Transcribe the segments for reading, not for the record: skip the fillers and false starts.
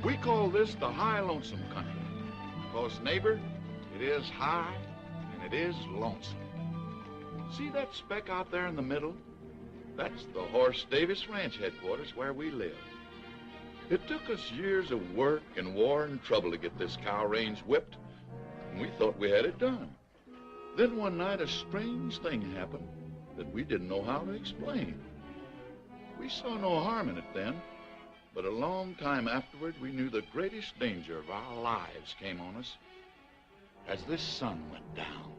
We call this the high lonesome country. Because, neighbor, it is high and it is lonesome. See that speck out there in the middle? That's the Horace Davis Ranch headquarters where we live. It took us years of work and war and trouble to get this cow range whipped, and we thought we had it done. Then one night a strange thing happened that we didn't know how to explain. We saw no harm in it then, but a long time afterward we knew the greatest danger of our lives came on us as this sun went down.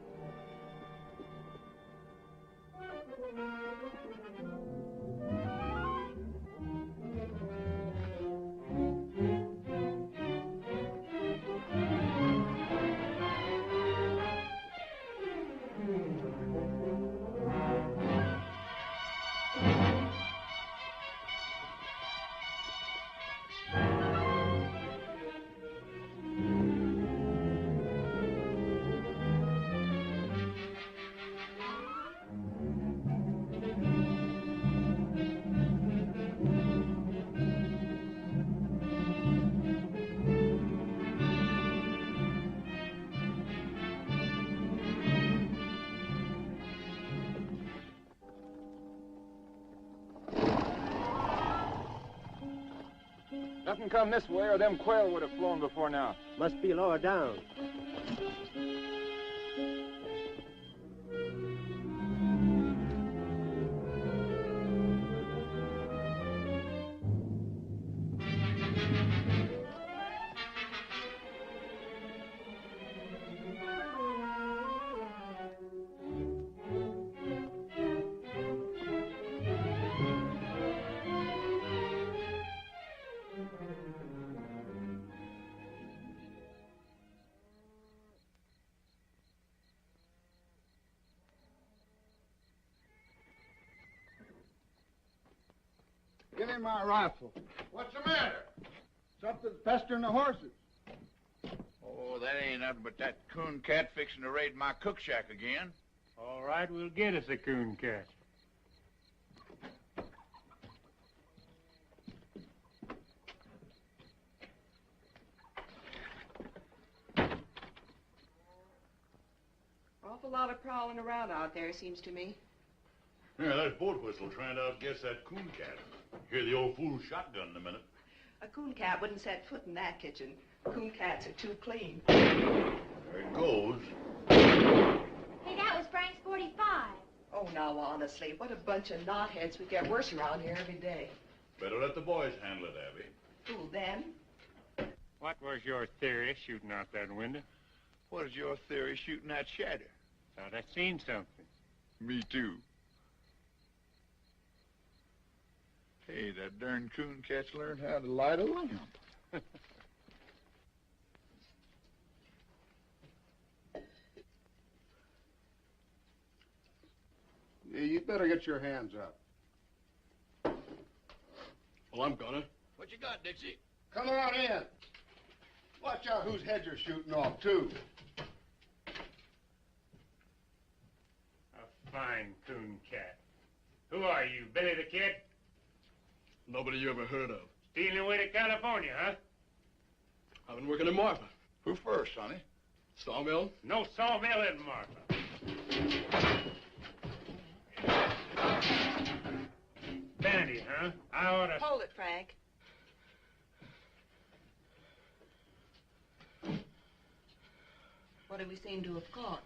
Nothing come this way or them quail would have flown before now. Must be lower down. Give me my rifle. What's the matter? Something's pestering the horses. Oh, that ain't nothing but that coon cat fixing to raid my cook shack again. All right, we'll get us a coon cat. Awful lot of prowling around out there, seems to me. Yeah, that's boat whistle trying to outguess that coon cat. Hear the old fool's shotgun in a minute. A coon cat wouldn't set foot in that kitchen. Coon cats are too clean. There it goes. Hey, that was Frank's 45. Oh, now, honestly, what a bunch of knotheads. We get worse around here every day. Better let the boys handle it, Abby. Who, them? What was your theory shooting out that window? What is your theory shooting that shadow? Thought I seen something. Me too. Hey, that darn coon cat's learned how to light a lamp. Yeah, you better get your hands up. Well, I'm gonna. What you got, Dixie? Come on in. Watch out whose heads are shooting off, too. A fine coon cat. Who are you, Billy the Kid? Nobody you ever heard of. Stealing away to California, huh? I've been working in Marfa. Who first, sonny? Sawmill? No sawmill in Marfa. Bandit, huh? I oughta... Hold it, Frank. What do we seem to have caught?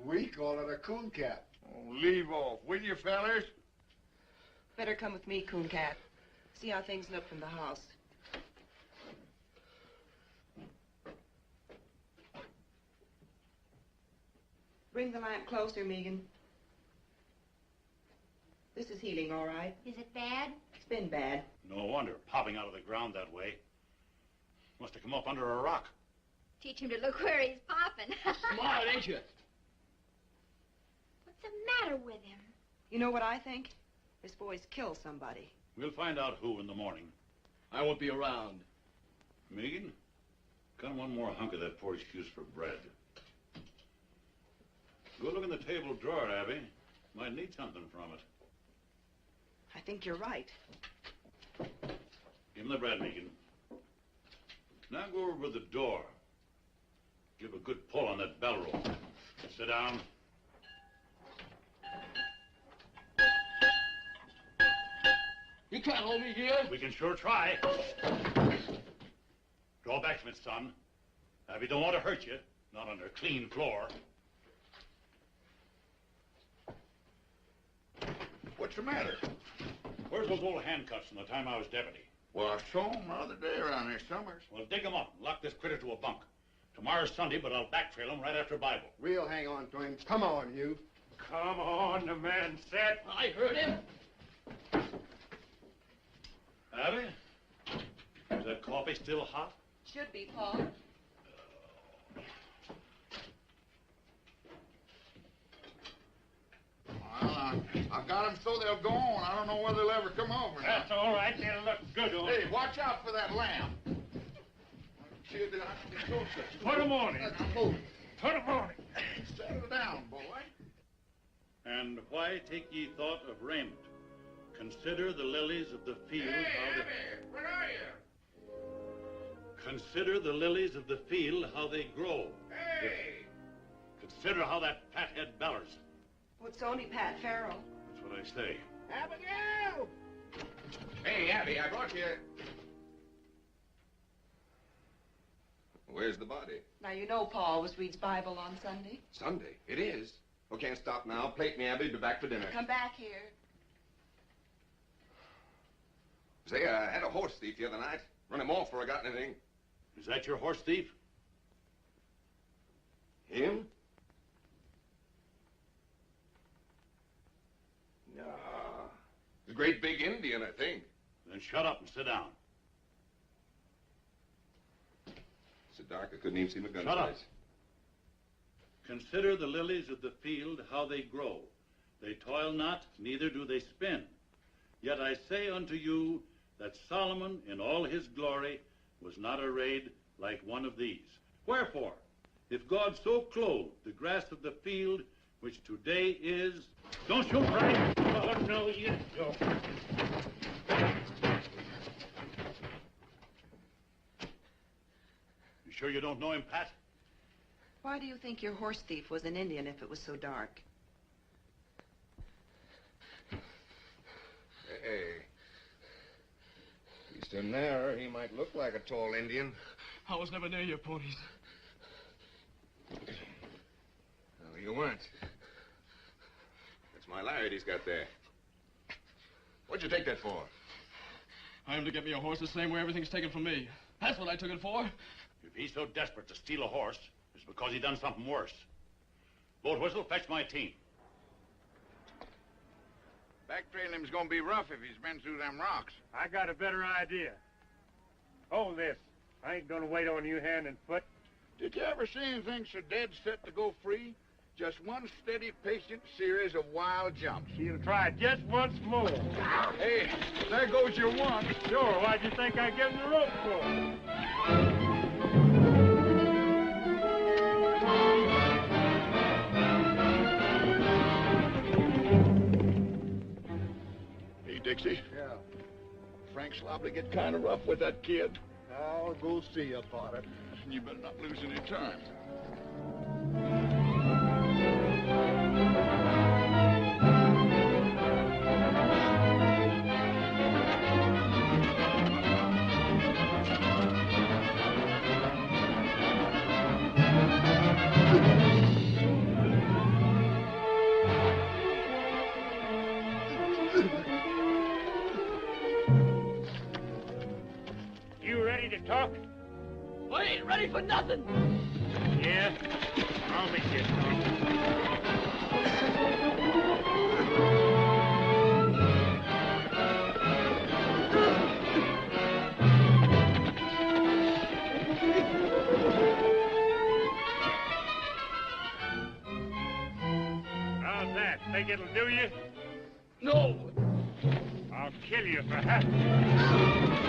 We call it a coon cat. Oh, leave off, will you, fellers? Better come with me, coon cat. See how things look from the house. Bring the lamp closer, Megan. This is healing, all right. Is it bad? It's been bad. No wonder, popping out of the ground that way. Must have come up under a rock. Teach him to look where he's popping. Smart, ain't you? What's the matter with him? You know what I think? This boy's killed somebody. We'll find out who in the morning. I won't be around. Megan, cut one more hunk of that poor excuse for bread. Go look in the table drawer, Abby. Might need something from it. I think you're right. Give him the bread, Megan. Now go over to the door. Give a good pull on that bell rope. Sit down. You can't hold me here. We can sure try. Draw back from it, son. Abby don't want to hurt you. Not on her clean floor. What's the matter? Where's those old handcuffs from the time I was deputy? Well, I saw him the other day around here somewhere. Well, dig them up and lock this critter to a bunk. Tomorrow's Sunday, but I'll backtrail him right after Bible. We'll hang on to him. Come on, you. Come on, the man said. I heard him. Abby? Is that coffee still hot? Should be, Paul. Well, I got them so they'll go on. I don't know whether they'll ever come over. That's all right. They'll look good on Hey, watch out for that lamp. Kid, I can go such. Put 'em on him. Move. Put 'em on him. Settle down, boy. And why take ye thought of raiment? Consider the lilies of the field. Where are you? Consider the lilies of the field, how they grow. Hey! Consider how that fathead bellers. Well, it's only Pat Farrell. That's what I say. Abigail! Hey, Abby, I brought you... Where's the body? Now, you know Paul always reads Bible on Sunday. Sunday. It is. Oh, can't stop now. Plate me, Abby. Be back for dinner. Come back here. Say, I had a horse thief the other night. Run him off before I got anything. Is that your horse thief? Him? No. The great big Indian, I think. Then shut up and sit down. So dark I couldn't even see my gun Shut up. sights. Consider the lilies of the field, how they grow. They toil not, neither do they spin. Yet I say unto you that Solomon in all his glory was not arrayed like one of these. Wherefore, if God so clothed the grass of the field, which today is... Don't shoot, Frank! Oh, no, you don't. You sure you don't know him, Pat? Why do you think your horse thief was an Indian if it was so dark? Hey. He's in there. He might look like a tall Indian. I was never near your ponies. No, you weren't. That's my lariat he's got there. What'd you take that for? I am to get me a horse the same way everything's taken from me. That's what I took it for. If he's so desperate to steal a horse, it's because he done something worse. Boat whistle, fetch my team. Backtrailing him's gonna be rough if he's been through them rocks. I got a better idea. Hold this. I ain't gonna wait on you hand and foot. Did you ever see anything so dead set to go free? Just one steady, patient series of wild jumps. He'll try just once more. Hey, there goes your one. Sure, why'd you think I gave him the rope for? Hey, Dixie. Yeah. Frank's liable to get kind of rough with that kid. I'll go see about it. And you better not lose any time. You ready to talk? I ain't ready for nothing. Yeah? I'll make you talk. How's that? Think it'll do you? No. I'll kill you for having.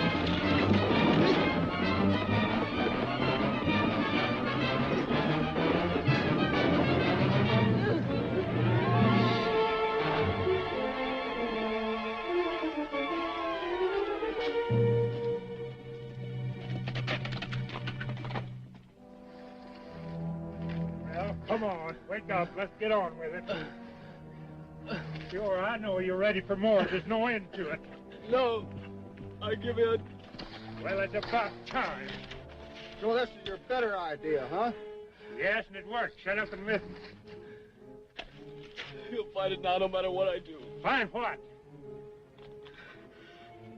Come on, wake up. Let's get on with it. Sure, I know you're ready for more. There's no end to it. No, I give in. Well, it's about time. So this is your better idea, huh? Yes, and it worked. Shut up and listen. He'll find it now no matter what I do. Find what?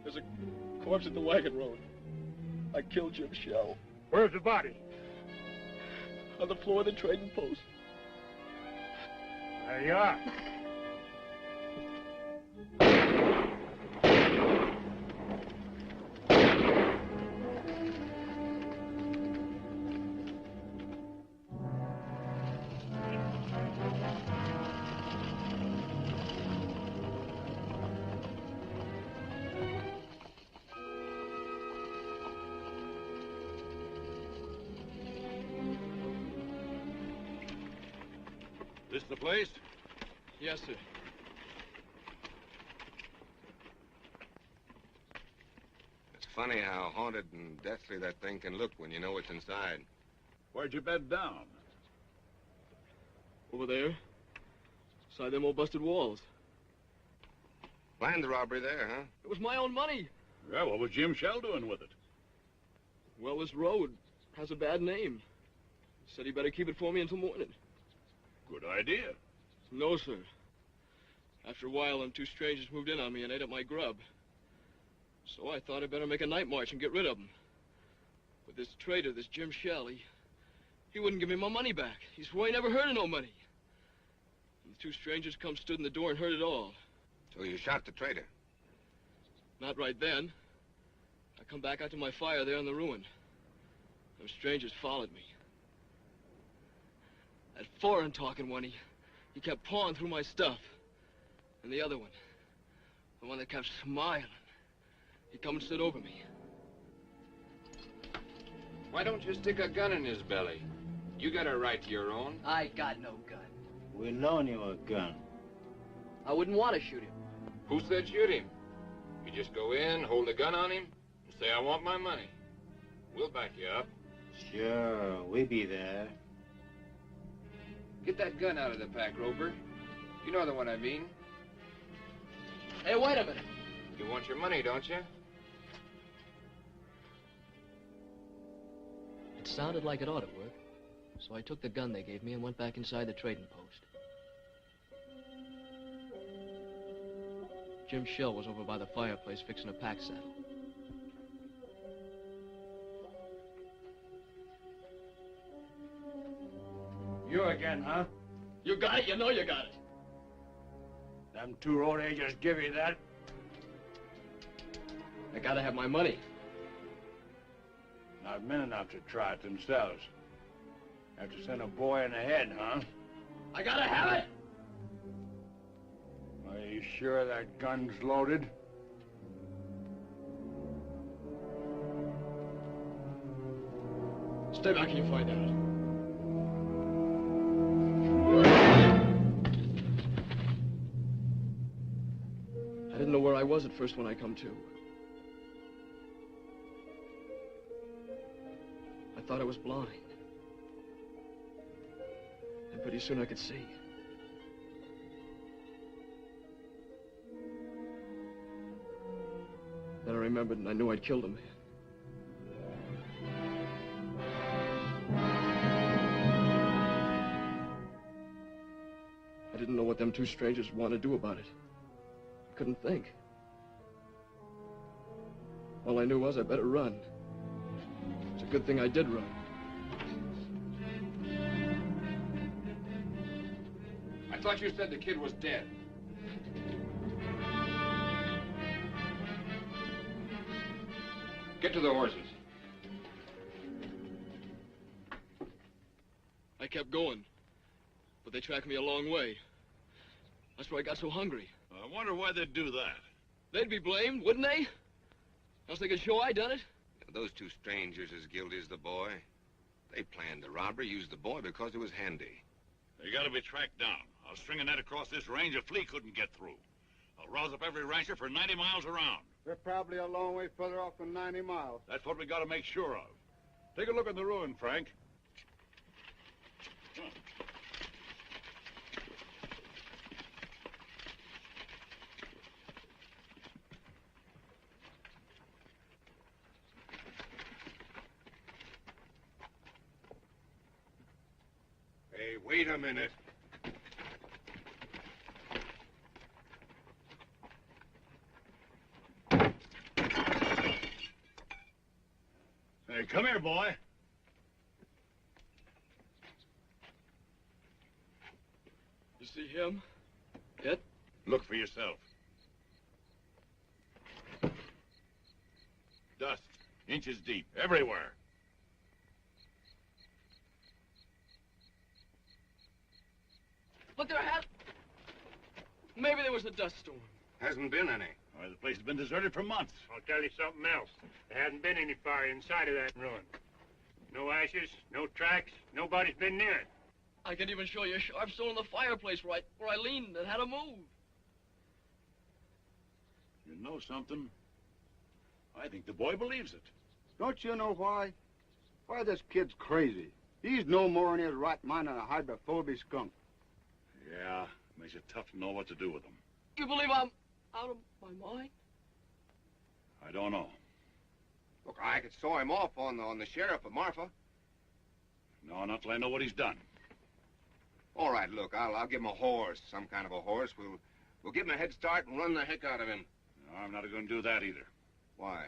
There's a corpse at the wagon road. I killed Jim Shell. Where's the body? On the floor of the trading post. There you are. This the place? Yes, sir. It's funny how haunted and deathly that thing can look when you know what's inside. Where'd you bed down? Over there. Beside them old busted walls. Planned the robbery there, huh? It was my own money. Yeah, what was Jim Shell doing with it? Well, this road has a bad name. He said he better keep it for me until morning. Good idea. No, sir. After a while, them two strangers moved in on me and ate up my grub. So I thought I'd better make a night march and get rid of them. But this traitor, this Jim Shell, he wouldn't give me my money back. He swore he never heard of no money. And the two strangers come stood in the door and heard it all. So you shot the traitor? Not right then. I come back out to my fire there in the ruin. Those strangers followed me. That foreign-talking one, he kept pawing through my stuff. And the other one, the one that kept smiling, he come and stood over me. Why don't you stick a gun in his belly? You got a right to your own. I got no gun. We loan you a gun. I wouldn't want to shoot him. Who said shoot him? You just go in, hold a gun on him, and say, I want my money. We'll back you up. Sure, we be there. Get that gun out of the pack, Rover. You know the one I mean. Hey, wait a minute. You want your money, don't you? It sounded like it ought to work. So I took the gun they gave me and went back inside the trading post. Jim Shell was over by the fireplace fixing a pack saddle. You again, huh? You got it? You know you got it. Them two road agents give you that? I gotta have my money. Not men enough to try it themselves. Have to send a boy in the head, huh? I gotta have it! Are you sure that gun's loaded? Stay back and you find out. I didn't know where I was at first when I come to. I thought I was blind. And pretty soon I could see. Then I remembered and I knew I'd killed a man. I didn't know what them two strangers wanted to do about it. I couldn't think. All I knew was I better run. It's a good thing I did run. I thought you said the kid was dead. Get to the horses. I kept going, but they tracked me a long way. That's where I got so hungry. I wonder why they'd do that. They'd be blamed, wouldn't they? Else they could show I done it. Those two strangers as guilty as the boy. They planned the robbery, used the boy because it was handy. They gotta be tracked down. I'll string a net across this range a flea couldn't get through. I'll rouse up every rancher for 90 miles around. We're probably a long way further off than 90 miles. That's what we gotta make sure of. Take a look at the ruin, Frank. Come on. wait a minute. Hey, come here, boy. You see him? Yet? Look for yourself. Dust, inches deep, everywhere. Look, there had... Maybe there was a dust storm. Hasn't been any. Why, the place has been deserted for months. I'll tell you something else. There hasn't been any fire inside of that ruin. No ashes, no tracks, nobody's been near it. I can even show you a sharp stone in the fireplace where I leaned and had to move. You know something? I think the boy believes it. Don't you know why? Why, this kid's crazy. He's no more in his right mind than a hydrophobic skunk. Yeah, makes it tough to know what to do with him. You believe I'm out of my mind? I don't know. Look, I could saw him off on the sheriff of Marfa. No, not till I know what he's done. All right, look, I'll give him a horse, some kind of a horse. We'll give him a head start and run the heck out of him. No, I'm not going to do that either. Why?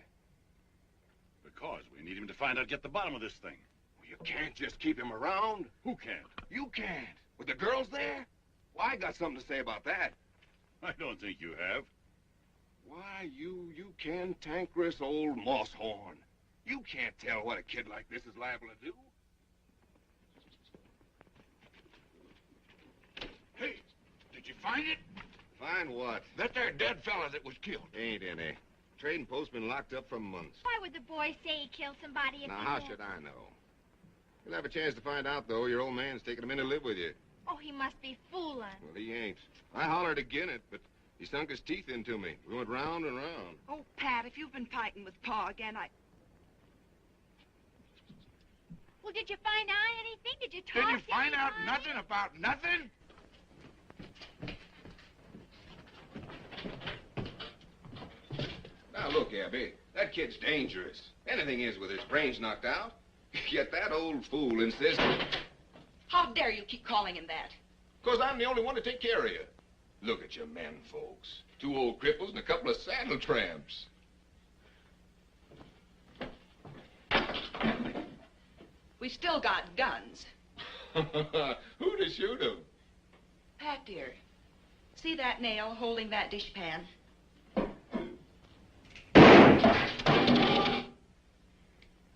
Because we need him to find out, get the bottom of this thing. Well, you can't just keep him around. Who can't? You can't. With the girls there? Well, I got something to say about that. I don't think you have. Why, you cantankerous old moss-horn. You can't tell what a kid like this is liable to do. Hey, did you find it? Find what? That there dead fella that was killed. Ain't any. Trading post's been locked up for months. Why would the boy say he killed somebody if Now, he how did? should I know? You'll have a chance to find out, though. Your old man's taking him in to live with you. Oh, he must be fooling. Well, he ain't. I hollered again it, but he sunk his teeth into me. We went round and round. Oh, Pat, if you've been fighting with Pa again, Well, did you find out anything? Did you talk Did you to find out anybody? nothing about nothing? Now, look, Abby, that kid's dangerous. Anything is with his brains knocked out. Yet that old fool insists... how dare you keep calling him that? Because I'm the only one to take care of you. Look at you men folks. 2 old cripples and a couple of saddle tramps. We still got guns. Who to shoot 'em? Pat, dear, see that nail holding that dishpan?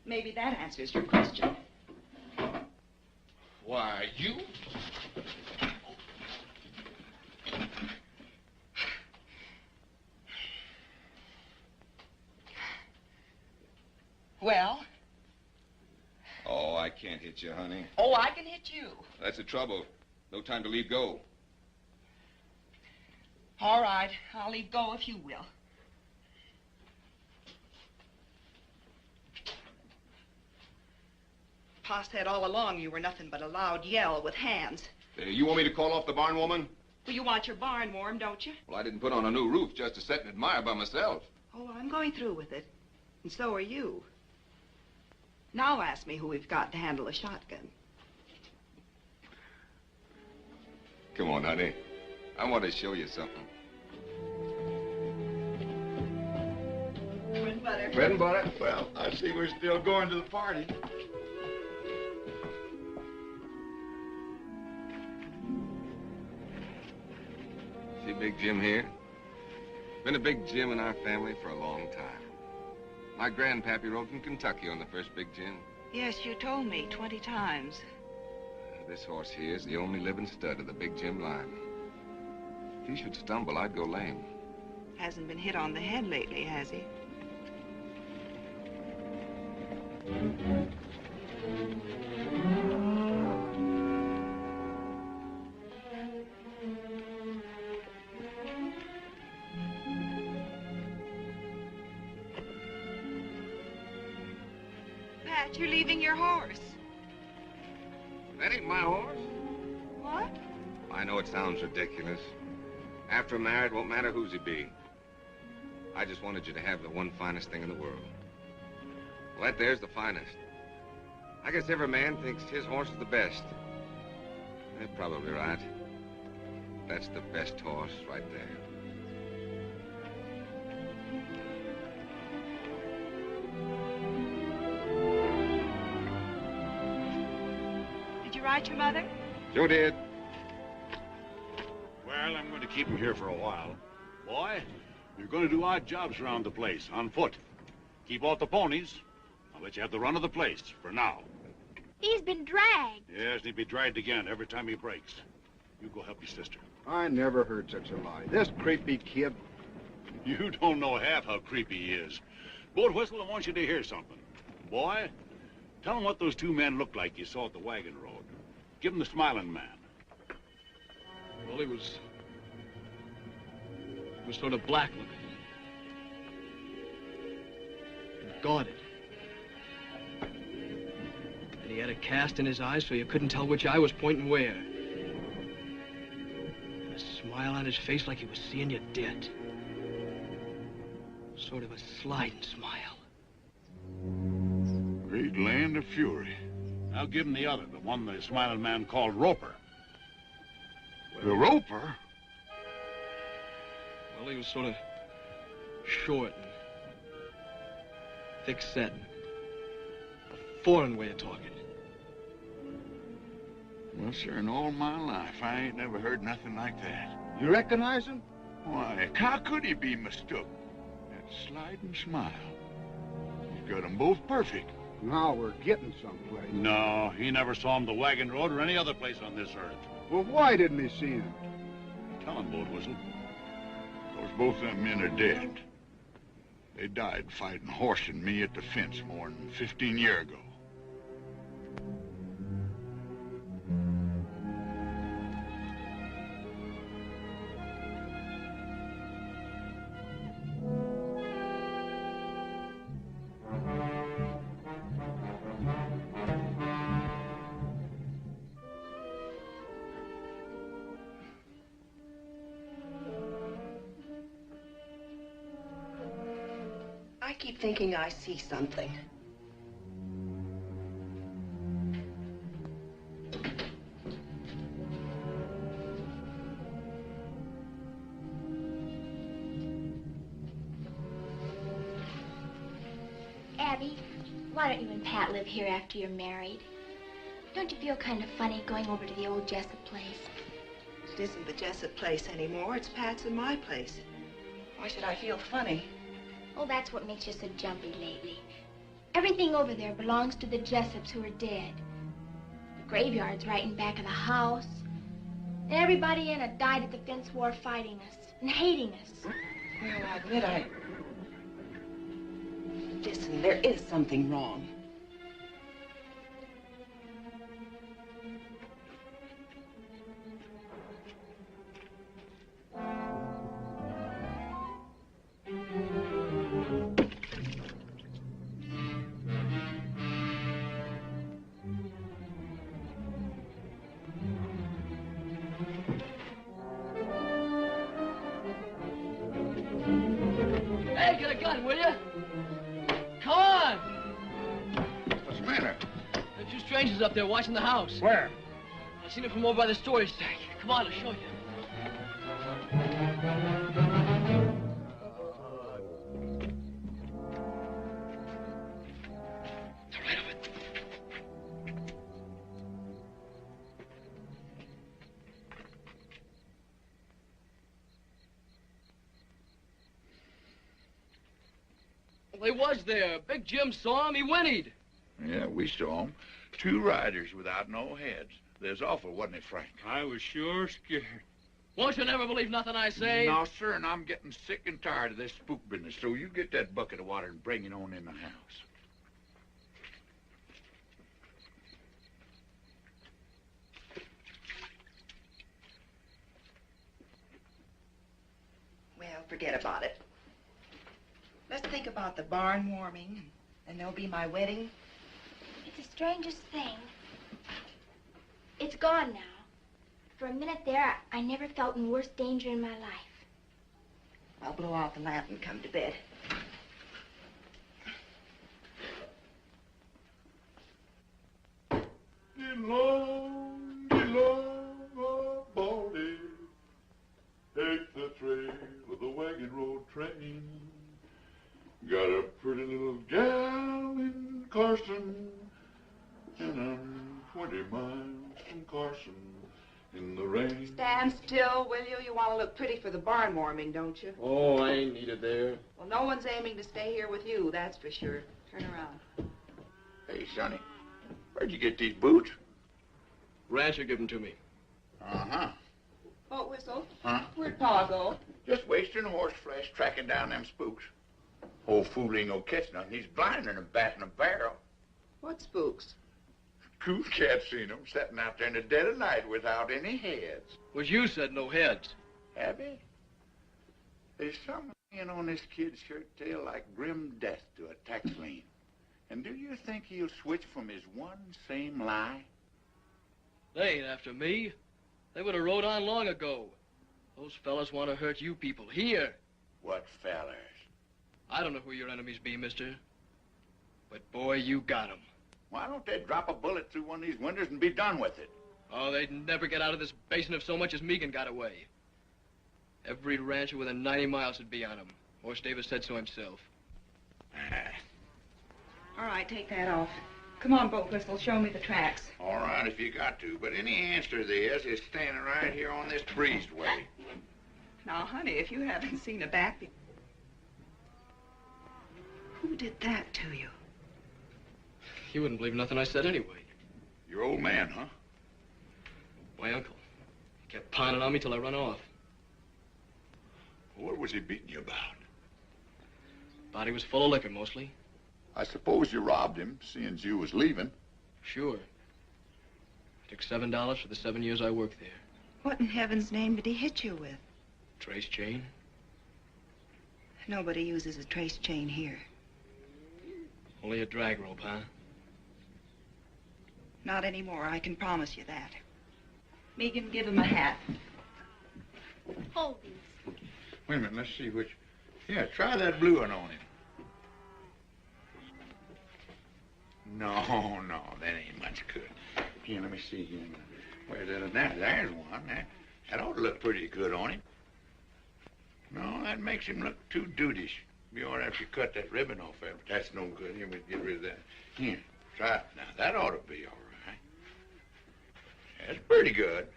Maybe that answers your question. Why, you... Well? Oh, I can't hit you, honey. Oh, I can hit you. That's the trouble. No time to leave go. All right, I'll leave go if you will. Pa said all along you were nothing but a loud yell with hands. You want me to call off the barn woman? Well, you want your barn warm, don't you? Well, I didn't put on a new roof just to sit and admire by myself. Oh, I'm going through with it. And so are you. Now ask me who we've got to handle a shotgun. Come on, honey. I want to show you something. Bread and butter. Bread and butter? Well, I see we're still going to the party. See Big Jim here? Been a Big Jim in our family for a long time. My grandpappy rode from Kentucky on the first Big Jim. Yes, you told me 20 times. This horse here is the only living stud of the Big Jim line. If he should stumble, I'd go lame. Hasn't been hit on the head lately, has he? Pat, you're leaving your horse. That ain't my horse. What? I know it sounds ridiculous. After I'm married, won't matter whose he be. I just wanted you to have the one finest thing in the world. Well, that there's the finest. I guess every man thinks his horse is the best. They're probably right. That's the best horse right there. Did you write your mother? Sure did. Well, I'm going to keep him here for a while. Boy, you're going to do odd jobs around the place, on foot. Keep off the ponies. I'll let you have the run of the place, for now. He's been dragged. Yes, and he'll be dragged again every time he breaks. You go help your sister. I never heard such a lie. This creepy kid. You don't know half how creepy he is. Boat Whistle, I want you to hear something. Boy, tell him what those two men looked like you saw at the wagon road. Give him the smiling man. Well, he was sort of black looking. And guarded. And he had a cast in his eyes so you couldn't tell which eye was pointing where. And a smile on his face like he was seeing you dead. Sort of a sliding smile. Great land of fury. I'll give him the other, the one the smiling man called Roper. The Roper? Well, he was sort of short and thick-set. A foreign way of talking. Well, sir, in all my life, I ain't never heard nothing like that. You recognize him? Why, how could he be mistook? That sliding smile. He's got them both perfect. Now we're getting someplace. No, he never saw him the wagon road or any other place on this earth. Well, why didn't he see him? Tell him, Boat Whistle. Because both them men are dead. They died fighting Horse and me at the fence more than 15 years ago. I keep thinking I see something. Abby, why don't you and Pat live here after you're married? Don't you feel kind of funny going over to the old Jessup place? It isn't the Jessup place anymore. It's Pat's and my place. Why should I feel funny? Oh, that's what makes you so jumpy lately. Everything over there belongs to the Jessups who are dead. The graveyard's right in back of the house. And everybody in it died at the fence war fighting us and hating us. Well, I admit Listen, there is something wrong. Hey, get a gun, will you? Come on! What's the matter? There are two strangers up there watching the house. Where? I seen them from over by the storage tank. Come on, I'll show you. They're right over there. Well, they was there. Big Jim saw him. He whinnied. Yeah, we saw him. Two riders without no heads. There's awful, wasn't it, Frank? I was sure scared. Won't you never believe nothing I say? No, sir, and I'm getting sick and tired of this spook business, so you get that bucket of water and bring it on in the house. Well, forget about it. Let's think about the barn warming, and there'll be my wedding. It's the strangest thing. It's gone now. For a minute there, I never felt in worse danger in my life. I'll blow out the lamp and come to bed. Get low, get low. Carson, and I'm 20 miles from Carson in the rain. Stand still, will you? You want to look pretty for the barn warming, don't you? Oh, I ain't needed there. Well, no one's aiming to stay here with you, that's for sure. Turn around. Hey, Sonny, where'd you get these boots? Rancher give them to me. Uh-huh. Boat whistle? Huh? Where'd Pa go? Just wasting horse flesh tracking down them spooks. Old fool ain't gonna catch nothing. He's blinding a bat in a barrel. What spooks? Coos cat seen them sitting out there in the dead of night without any heads. Was you said no heads. Have he? There's something in on this kid's shirt tail like grim death to a tax lien. And do you think he'll switch from his one same lie? They ain't after me. They would have rode on long ago. Those fellas want to hurt you people here. What fellers? I don't know who your enemies be, mister. But boy, you got 'em. Why don't they drop a bullet through one of these windows and be done with it? Oh, they'd never get out of this basin if so much as Megan got away. Every rancher within 90 miles would be on 'em. Horse Davis said so himself. All right, take that off. Come on, Boat Whistle, show me the tracks. All right, if you got to, but any answer there is standing right here on this breezeway. Now, honey, if you haven't seen a back... Who did that to you? You wouldn't believe nothing I said anyway. Your old man, huh? My uncle. He kept pining on me till I run off. What was he beating you about? Body was full of liquor, mostly. I suppose you robbed him, seeing you was leaving. Sure. I took $7 for the 7 years I worked there. What in heaven's name did he hit you with? Trace chain. Nobody uses a trace chain here. Only a drag rope, huh? Not anymore, I can promise you that. Megan, give him a hat. Hold these. Wait a minute, let's see which... Yeah, try that blue one on him. No, that ain't much good. Here, let me see here. Where's that? There's one. That ought to look pretty good on him. No, that makes him look too dudeish. Be all right if you cut that ribbon off of him. That's no good. Here, we get rid of that. Here, try it now. That ought to be all right. That's pretty good.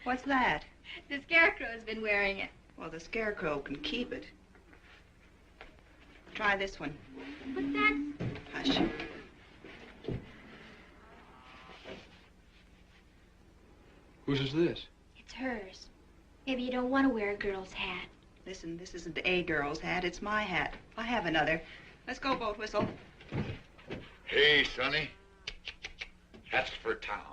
What's that? The Scarecrow's been wearing it. Well, the Scarecrow can keep it. Try this one. But that's... Hush. Whose is this? It's hers. Maybe you don't want to wear a girl's hat. Listen, this isn't a girl's hat. It's my hat. I have another. Let's go, Boat Whistle. Hey, Sonny. That's for town.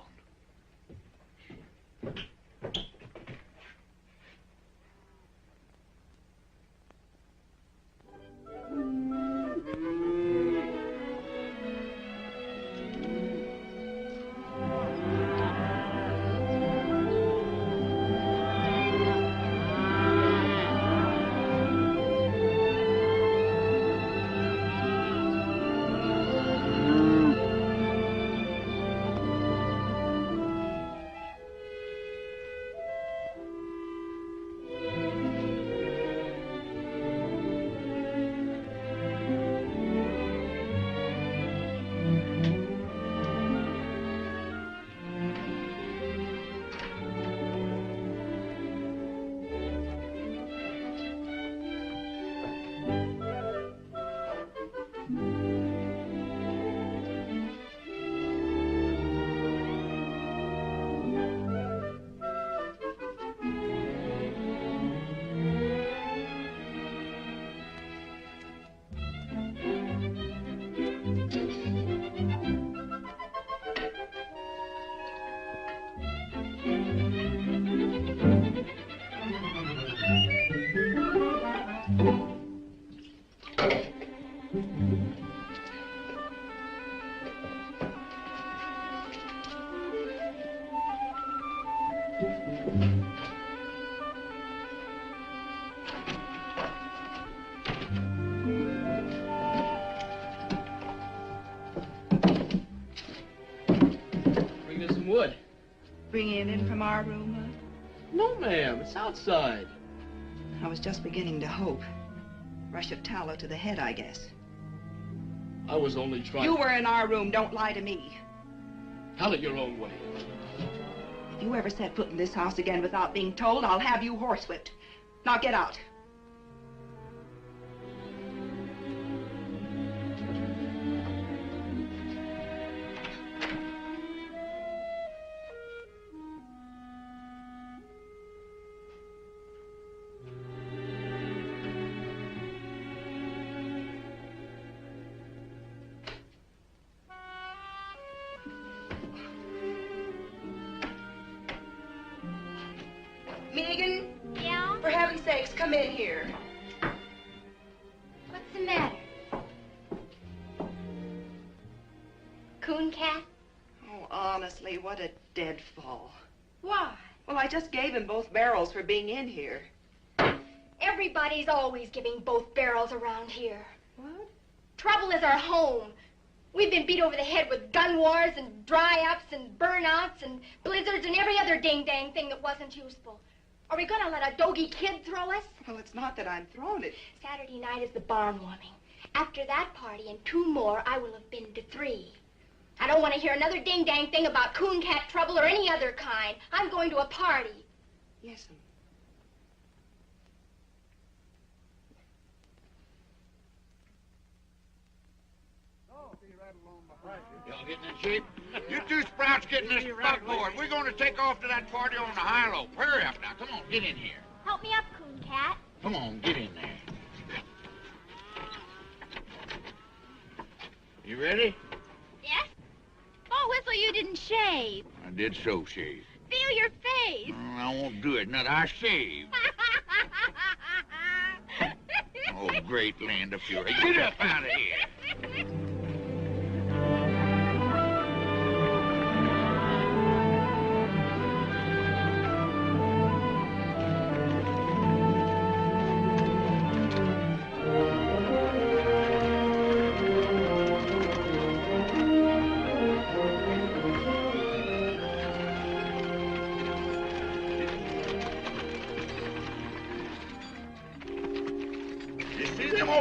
Wood. Bringing it in from our room, huh? No, ma'am. It's outside. I was just beginning to hope. Rush of tallow to the head, I guess. I was only trying... You were in our room. Don't lie to me. Tell it your own way. If you ever set foot in this house again without being told, I'll have you horsewhipped. Now get out. Megan? Yeah? For heaven's sakes, come in here. What's the matter? Coon cat? Oh, honestly, what a deadfall. Why? Well, I just gave him both barrels for being in here. Everybody's always giving both barrels around here. What? Trouble is our home. We've been beat over the head with gun wars and dry-ups and burnouts and blizzards and every other ding-dang thing that wasn't useful. Are we going to let a doggy kid throw us? Well, it's not that I'm throwing it. Saturday night is the barn warming. After that party and 2 more, I will have been to 3. I don't want to hear another ding-dang thing about coon cat trouble or any other kind. I'm going to a party. Yes'm. Y'all getting in shape? You two sprouts getting this buckboard. We're going to take off to that party on the high-low. Hurry up now. Come on, get in here. Help me up, coon cat. Come on, get in there. You ready? Yes? Oh, Whistle, you didn't shave. I did so shave. Feel your face. I won't do it. Not I shave. Oh, great land of fury. Get up out of here.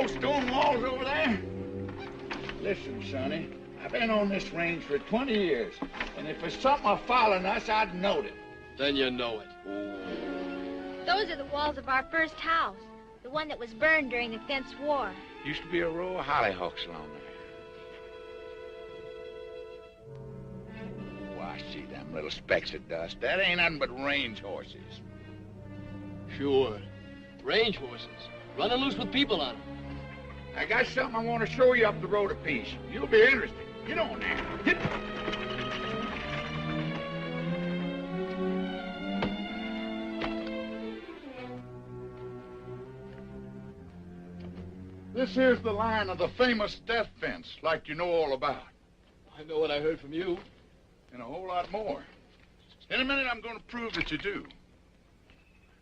Stone walls over there? Listen, Sonny, I've been on this range for 20 years, and if there's something following us, I'd know it. Then you know it. Those are the walls of our first house, the one that was burned during the Fence War. Used to be a row of hollyhocks along there. Oh, I see them little specks of dust. That ain't nothing but range horses. Sure. Range horses. Running loose with people on them. I got something I want to show you up the road a piece. You'll be interested. Get on there. Get. This here's the line of the famous death fence, like you know all about. I know what I heard from you. And a whole lot more. In a minute, I'm going to prove that you do.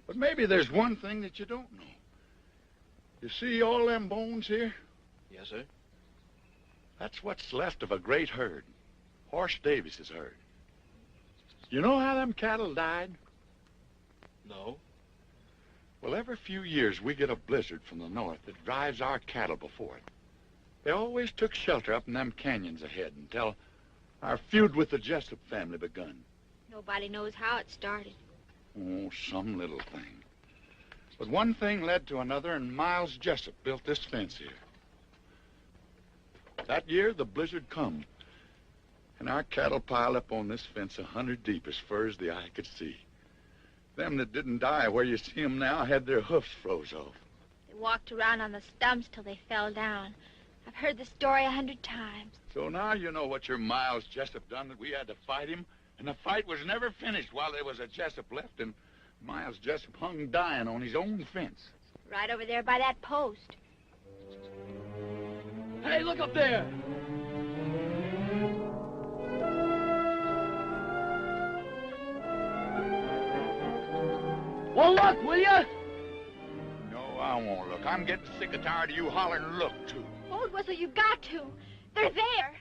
But maybe there's one thing that you don't know. You see all them bones here? Yes, sir. That's what's left of a great herd. Horse Davis's herd. You know how them cattle died? No. Well, every few years we get a blizzard from the north that drives our cattle before it. They always took shelter up in them canyons ahead until our feud with the Jessup family begun. Nobody knows how it started. Oh, some little thing. But one thing led to another, and Miles Jessup built this fence here. That year, the blizzard come, and our cattle piled up on this fence 100 deep as far as the eye could see. Them that didn't die where you see them now had their hoofs froze off. They walked around on the stumps till they fell down. I've heard the story 100 times. So now you know what your Miles Jessup done, that we had to fight him, and the fight was never finished while there was a Jessup left, and Miles Jessup hung dying on his own fence. Right over there by that post. Hey, look up there! Well, look, will you? No, I won't look. I'm getting sick and tired of you hollering look, too. Old Whistle, you got to. They're there.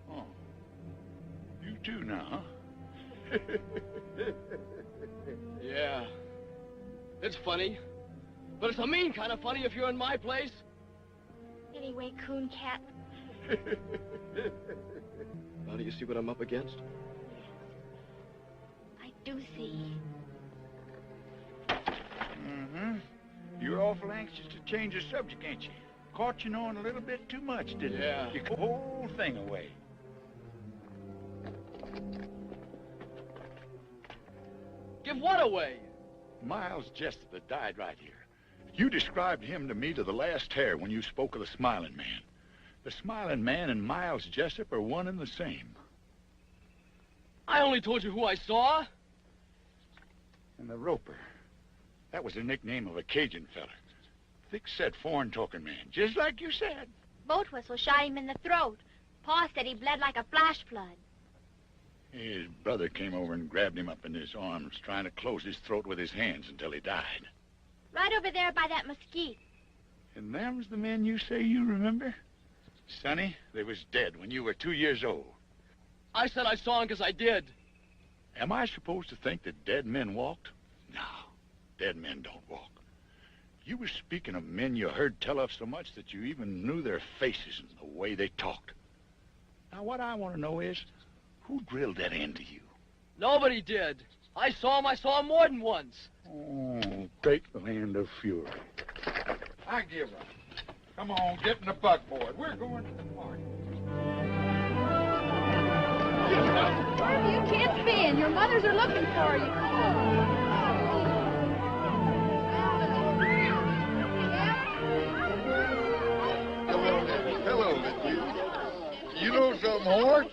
Oh. You too now, huh? Yeah. It's funny. But it's a mean kind of funny if you're in my place. Anyway, Coon Cat. Now do you see what I'm up against? I do see. Mm-hmm. You're awful anxious to change the subject, ain't you? Caught you knowing a little bit too much, didn't Yeah. you? You put the whole thing away. Give what away? Miles Jessup that died right here. You described him to me to the last hair when you spoke of the Smiling Man. The Smiling Man and Miles Jessup are one and the same. I only told you who I saw. And the Roper. That was the nickname of a Cajun feller. Thick-set, foreign-talking man, just like you said. Boat whistle shot him in the throat. Pa said he bled like a flash flood. His brother came over and grabbed him up in his arms, trying to close his throat with his hands until he died. Right over there by that mesquite. And them's the men you say you remember? Sonny, they was dead when you were 2 years old. I said I saw him because I did. Am I supposed to think that dead men walked? No, dead men don't walk. You were speaking of men you heard tell of so much that you even knew their faces and the way they talked. Now, what I want to know is, who drilled that into you? Nobody did. I saw him more than once. Oh, take the land of fury. I give up. Come on, get in the buckboard. We're going to the party. Where have you kids been? Your mothers are looking for you. Come on. Hello, Miss. You know something, Hort?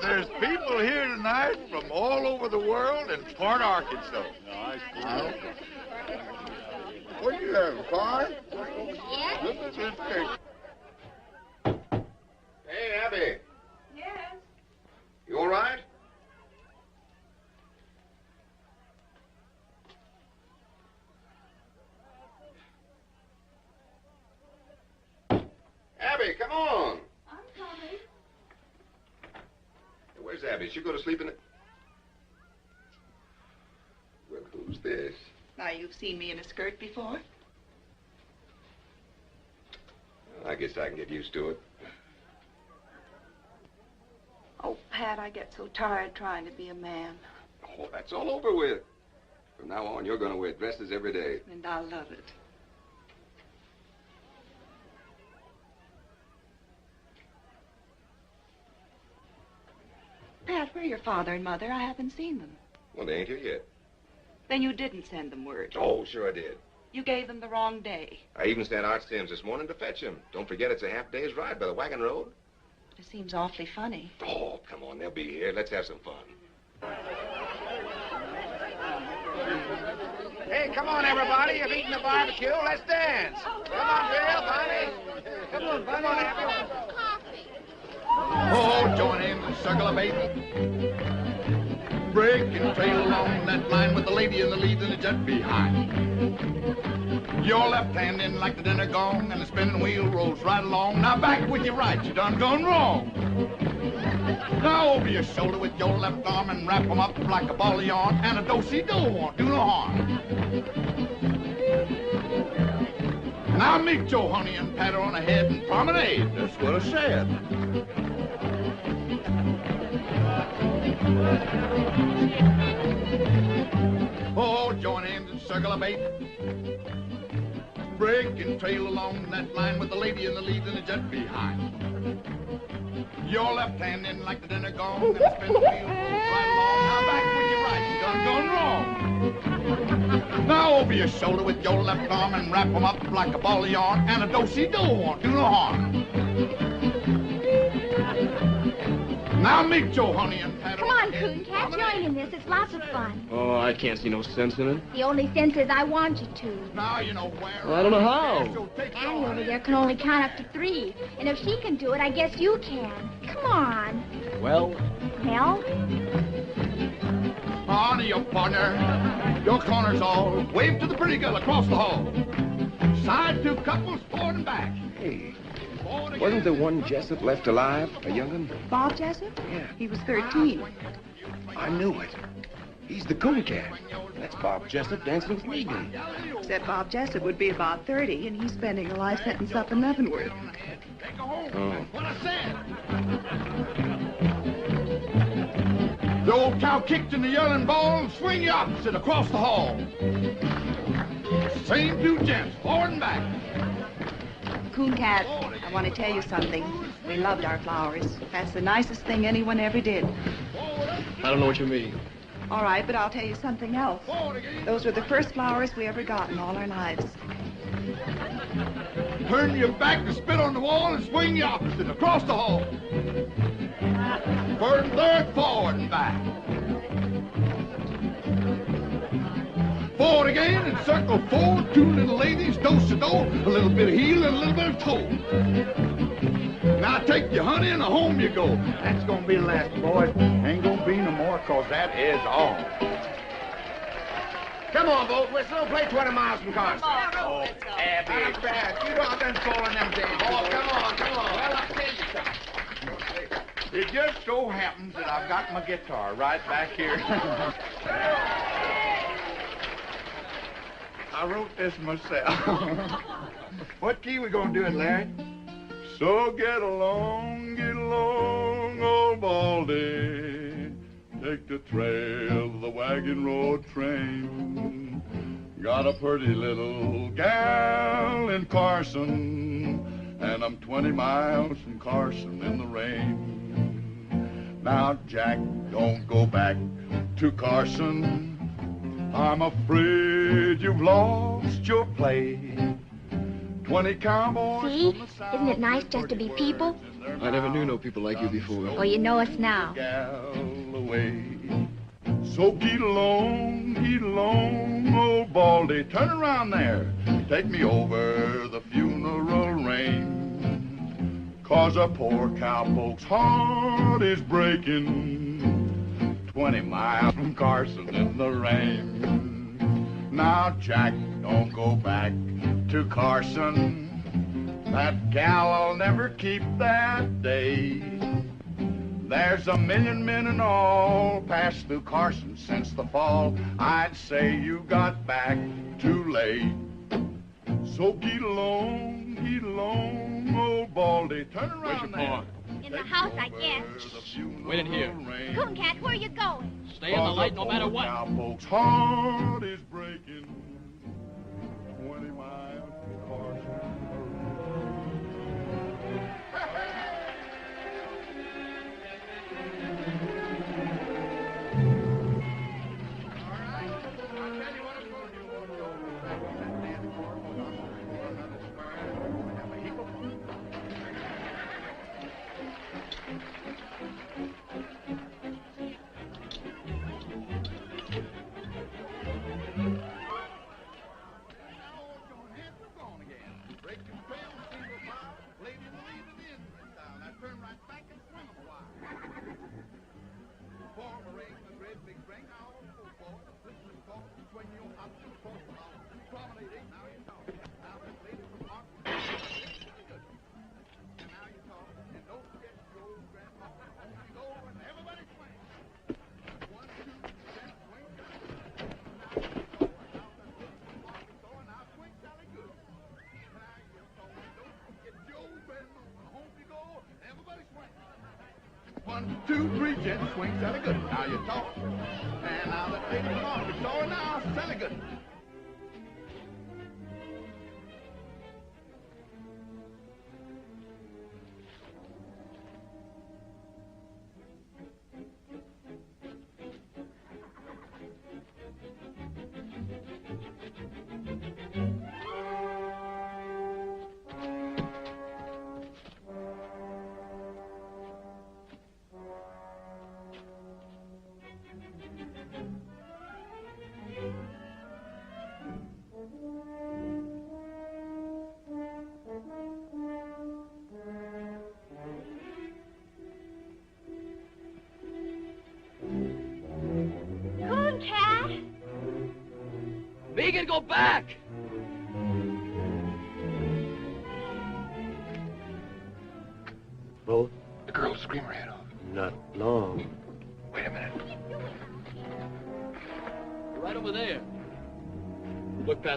There's people here tonight from all over the world and part Arkansas. What are you having, fun? Yes? Look at this picture. Hey, Abby. Yes. You all right? Abby, come on. I'm coming. Where's Abby? Did she go to sleep in the... Well, who's this? Now, you've seen me in a skirt before? I guess I can get used to it. Oh, Pat, I get so tired trying to be a man. Oh, that's all over with. From now on, you're going to wear dresses every day. And I love it. Pat, where are your father and mother? I haven't seen them. Well, they ain't here yet. Then you didn't send them word. Oh, sure I did. You gave them the wrong day. I even sent Art Sims this morning to fetch him. Don't forget it's a half day's ride by the wagon road. It seems awfully funny. Oh, come on, they'll be here. Let's have some fun. Hey, come on, everybody. You've eaten the barbecue. Let's dance. Come on, Bill, Bonnie. Come on, Bonnie. Come on, everyone. Oh, join in and circle a baby. Break and trail along that line with the lady in the lead and the jet behind. Your left hand in like the dinner gong and the spinning wheel rolls right along. Now back with your right, you done gone wrong. Now over your shoulder with your left arm and wrap 'em up like a ball of yarn. And a do-si-do won't do no harm. Now meet your honey and pat her on the head and promenade. That's what I said. Oh, join hands and circle a bait. Break and trail along that line with the lady in the lead and the jet behind. Your left hand in like the dinner gong and the spin the wheel rolls right along. Now back with your right, you done gone wrong. Now over your shoulder with your left arm and wrap 'em up like a ball of yarn. And a do-si-do won't do no harm. Now meet your honey and pat her. Come on, Coon Cat, join in this. It's lots of fun. Oh, I can't see no sense in it. The only sense is I want you to. Now you know where. Well, I don't know how. Annie over there can only count up to 3. And if she can do it, I guess you can. Come on. Well? Well? On to your partner. Your corner's all. Wave to the pretty girl across the hall. Side 2 couples, forward and back. Hey, wasn't there one Jessup left alive, a young'un? Bob Jessup? Yeah. He was 13. I knew it. He's the coon cat. That's Bob Jessup dancing with Megan. Except Bob Jessup would be about 30, and he's spending a life sentence up in Leavenworth. Oh. The old cow kicked in the yelling ball and swing you opposite across the hall. Same two gents, forward and back. Coon cat, I want to tell you something. We loved our flowers. That's the nicest thing anyone ever did. I don't know what you mean. All right, but I'll tell you something else. Those were the first flowers we ever got in all our lives. Turn your back to spit on the wall and swing the opposite across the hall. First and third, forward and back. Forward again and circle forward. Two little ladies, do-si-do, a little bit of heel and a little bit of toe. Now take your honey and home you go. That's gonna be the last, boys. Ain't gonna be no more, 'cause that is all. Come on, boat whistle. Play 20 miles from Carson. Oh, Abby. Not bad. You know I've been falling them days. Oh, come on, come on. Well, I'll tell you something. It just so happens that I've got my guitar right back here. I wrote this myself. What key we gonna do it, Larry? So get along, old Baldy. Take the trail, the wagon road train. Got a pretty little gal in Carson, and I'm 20 miles from Carson in the rain. Now, Jack, don't go back to Carson. I'm afraid you've lost your play. 20 cowboys. See? Isn't it nice just to be people? I never knew no people like you before. Well, you know us now. So get along, old Baldy. Turn around there. Take me over the funeral rain. 'Cause a poor cowpoke's heart is breaking. 20 miles from Carson in the rain. Now, Jack, don't go back to Carson. That gal'll never keep that day. There's a million men and all passed through Carson since the fall. I'd say you got back too late. So get along, old Baldy. Turn around there. In the house, I guess. Wait in here. Coon cat, where are you going? Stay in the light no matter what. Cowpoke's heart is breaking. 20 miles from Carson. One, two, three, gents, swing, Sally good. Now you talk. And now let's take them off. It's all now, Sally good. Coon cat? Megan, go back! Both? The girl screamed her head off. Not long. Wait a minute.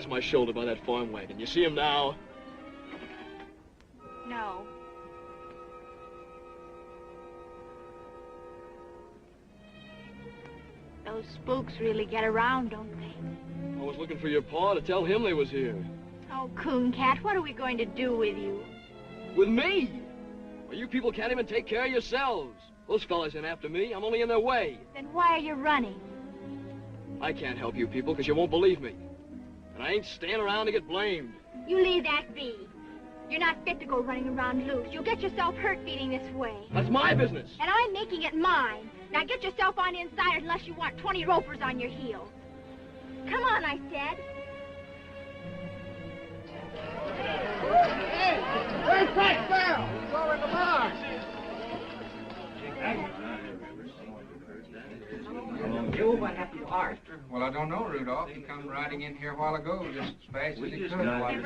past my shoulder by that farm wagon. You see him now? No. Those spooks really get around, don't they? I was looking for your pa to tell him they was here. Oh, Coon Cat, what are we going to do with you? With me? Well, you people can't even take care of yourselves. Those fellas ain't after me. I'm only in their way. Then why are you running? I can't help you people because you won't believe me. And I ain't staying around to get blamed. You leave that be. You're not fit to go running around loose. You'll get yourself hurt feeding this way. That's my business. And I'm making it mine. Now get yourself on inside unless you want 20 ropers on your heels. Come on, I said. Hey, Frank Bell! He's over in the bar. Joe, what happened to Art? Well, I don't know, Rudolph. He come riding in here a while ago, just as fast as he could. While he was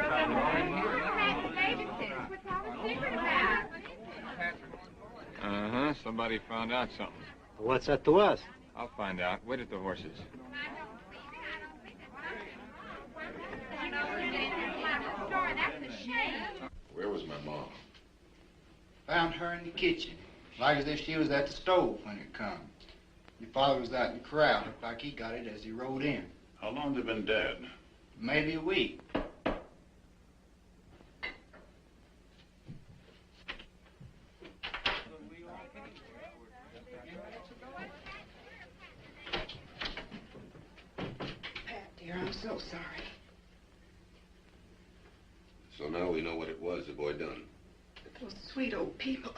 Uh-huh. Somebody found out something. What's that to us? I'll find out. Wait at the horses. Where was my mom? Found her in the kitchen. Like as if she was at the stove when it come. Your father was out in the corral. Looked like he got it as he rode in. How long they been dead? Maybe a week. Pat, dear, I'm so sorry. So now we know what it was the boy done. Those sweet old people.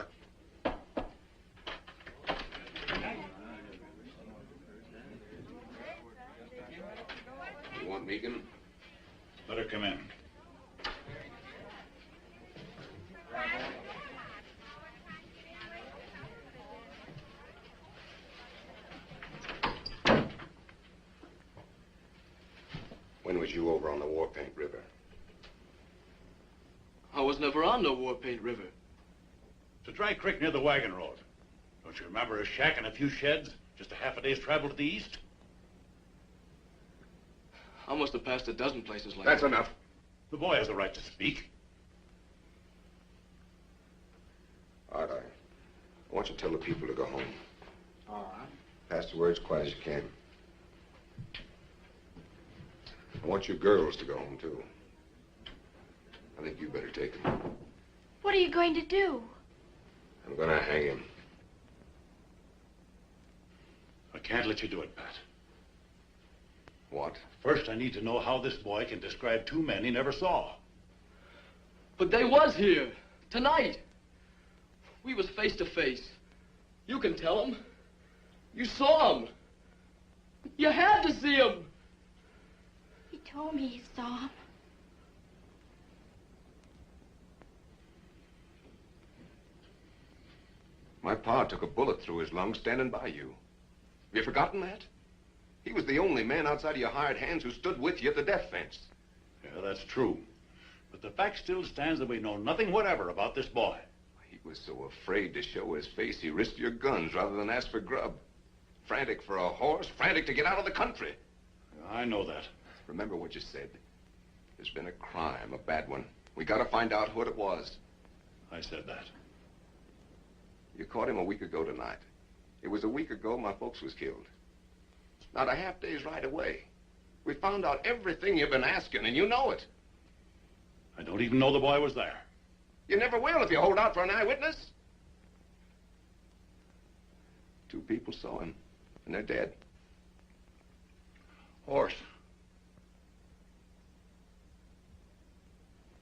You want Megan? Let her come in. When was you over on the War Paint River? I was never on no War Paint River. It's a dry creek near the wagon road. Don't you remember a shack and a few sheds? Just a half a day's travel to the east? I must have passed a dozen places like That's that. enough. The boy has a right to speak. Art, I want you to tell the people to go home. All right. Pass the word as quiet as you can. I want you girls to go home, too. I think you better take him. What are you going to do? I'm gonna hang him. I can't let you do it, Pat. What? First, I need to know how this boy can describe two men he never saw. But they was here. Tonight. We was face to face. You can tell them. You saw him. You had to see him. He told me he saw him. My pa took a bullet through his lung standing by you. Have you forgotten that? He was the only man outside of your hired hands who stood with you at the death fence. Yeah, that's true. But the fact still stands that we know nothing whatever about this boy. He was so afraid to show his face, he risked your guns rather than ask for grub. Frantic for a horse, frantic to get out of the country. I know that. Remember what you said. There's been a crime, a bad one. We gotta find out what it was. I said that. You caught him a week ago tonight. It was a week ago my folks was killed. Not a half day's ride away. We found out everything you've been asking, and you know it. I don't even know the boy was there. You never will if you hold out for an eyewitness. 2 people saw him, and they're dead. Horse.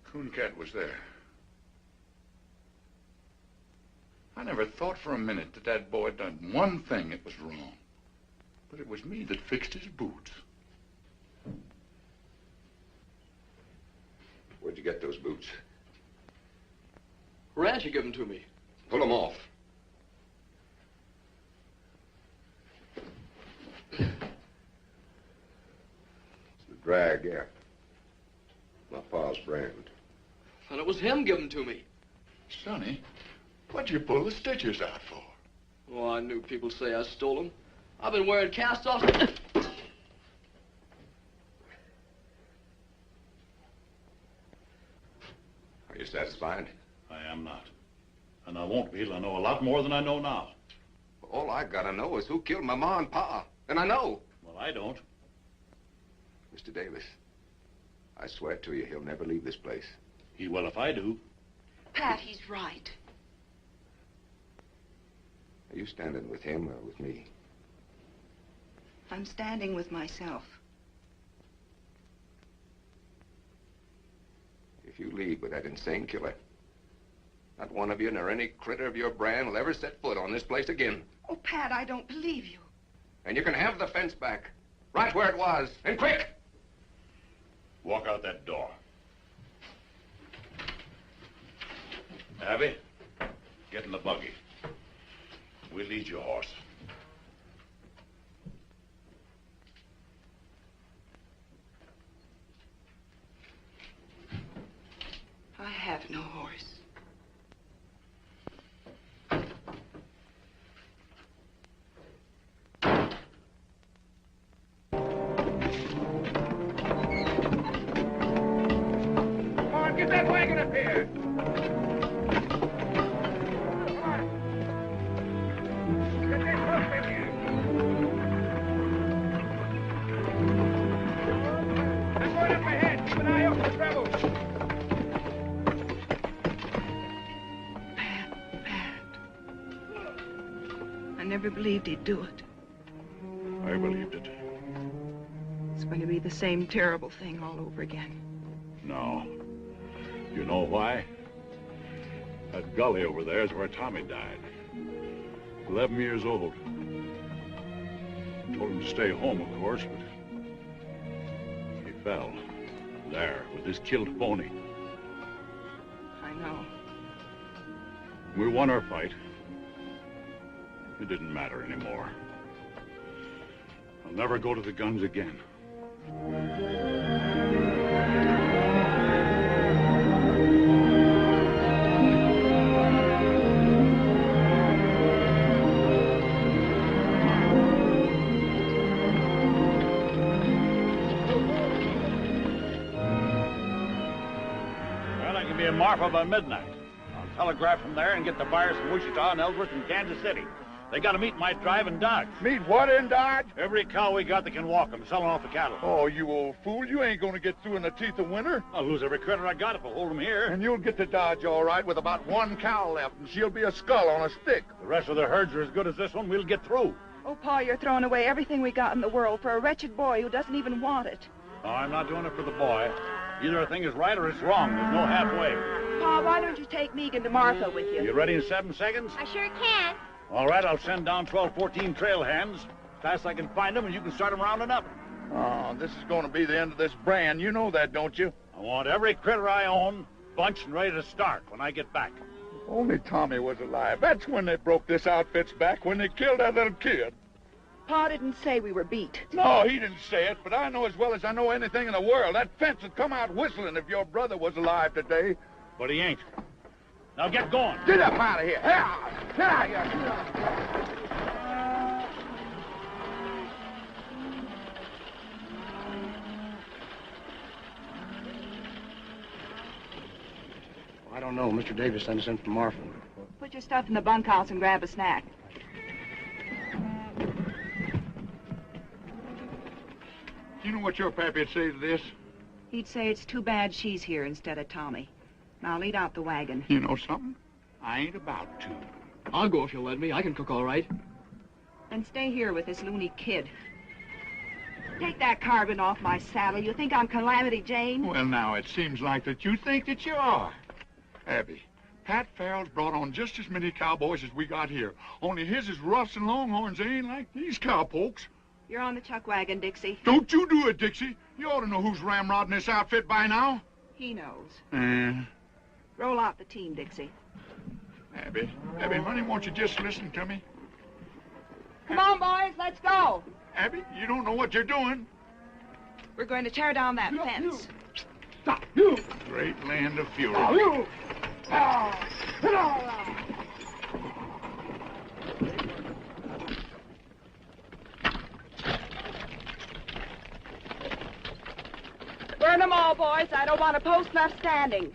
Coon Cat was there. I never thought for a minute that that boy done one thing that was wrong. But it was me that fixed his boots. Where'd you get those boots? Rancher gave them to me. Pull them off. It's the drag, yeah. My pa's brand. And it was him giving them to me. Sonny, what'd you pull the stitches out for? Oh, I knew people'd say I stole them. I've been wearing cast-offs. Are you satisfied? I am not. And I won't be till I know a lot more than I know now. All I gotta know is who killed my ma and pa. And I know. Well, I don't. Mr. Davis, I swear to you, he'll never leave this place. He will if I do. Pat, he's right. Are you standing with him or with me? I'm standing with myself. If you leave with that insane killer, not one of you nor any critter of your brand will ever set foot on this place again. Oh, Pat, I don't believe you. And you can have the fence back, right where it was, and quick! Walk out that door. Abby, get in the buggy. We'll lead your horse. I have no horse. Come on, get that wagon up here. Get that horse in here. I'm going up ahead. Keep an eye out for trouble. I never believed he'd do it. I believed it. It's going to be the same terrible thing all over again. No. You know why? That gully over there is where Tommy died. 11 years old. Told him to stay home, of course, but he fell. There, with his killed pony. I know. We won our fight. It didn't matter anymore. I'll never go to the guns again. Well, I can be in Marfa by midnight. I'll telegraph from there and get the buyers from Wichita and Ellsworth and Kansas City. They got to meet my drive in Dodge. Meet what in Dodge? Every cow we got that can walk. I'm selling off the cattle. Oh, you old fool. You ain't gonna get through in the teeth of winter. I'll lose every critter I got if I hold them here. And you'll get to Dodge all right with about one cow left, and she'll be a skull on a stick. The rest of the herds are as good as this one. We'll get through. Oh, Pa, you're throwing away everything we got in the world for a wretched boy who doesn't even want it. No, I'm not doing it for the boy. Either a thing is right or it's wrong. There's no halfway. Pa, why don't you take Megan to Martha with you? You ready in 7 seconds? I sure can. All right, I'll send down 12, 14 trail hands. As fast as I can find them, and you can start them rounding up. Oh, this is gonna be the end of this brand. You know that, don't you? I want every critter I own bunched and ready to start when I get back. If only Tommy was alive. That's when they broke this outfit's back, when they killed that little kid. Pa didn't say we were beat. No, he didn't say it, but I know as well as I know anything in the world. That fence would come out whistling if your brother was alive today. But he ain't. Now get going. Get up out of here. Get out of here. I don't know. Mr. Davis sent us in from Marfa. Put your stuff in the bunkhouse and grab a snack. You know what your pappy'd say to this? He'd say it's too bad she's here instead of Tommy. Now lead out the wagon. You know something? I ain't about to. I'll go if you'll let me. I can cook all right. And stay here with this loony kid. Take that carbon off my saddle. You think I'm Calamity Jane? Well, now, it seems like that you think that you are. Abby, Pat Farrell's brought on just as many cowboys as we got here. Only his is roughs and longhorns. They ain't like these cowpokes. You're on the chuck wagon, Dixie. Don't you do it, Dixie. You ought to know who's ramrodding this outfit by now. He knows. Roll out the team, Dixie. Abby, honey, won't you just listen to me? Come on, boys, let's go. Abby, you don't know what you're doing. We're going to tear down that fence. Stop, you! Great land of fury. Stop, you! Burn them all, boys. I don't want a post left standing.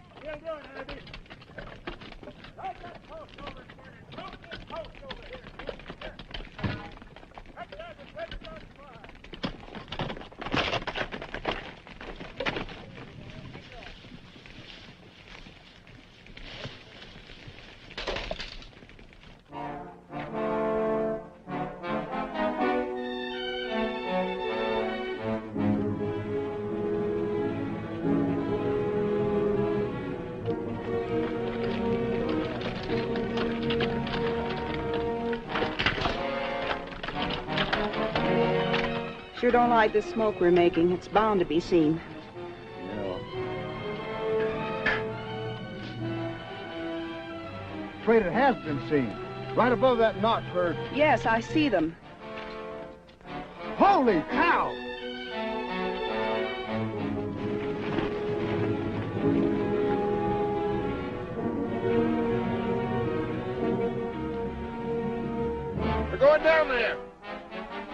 Sure don't like the smoke we're making. It's bound to be seen. Afraid it has been seen. Right above that notch where... Yes, I see them. Holy cow! We're going down there.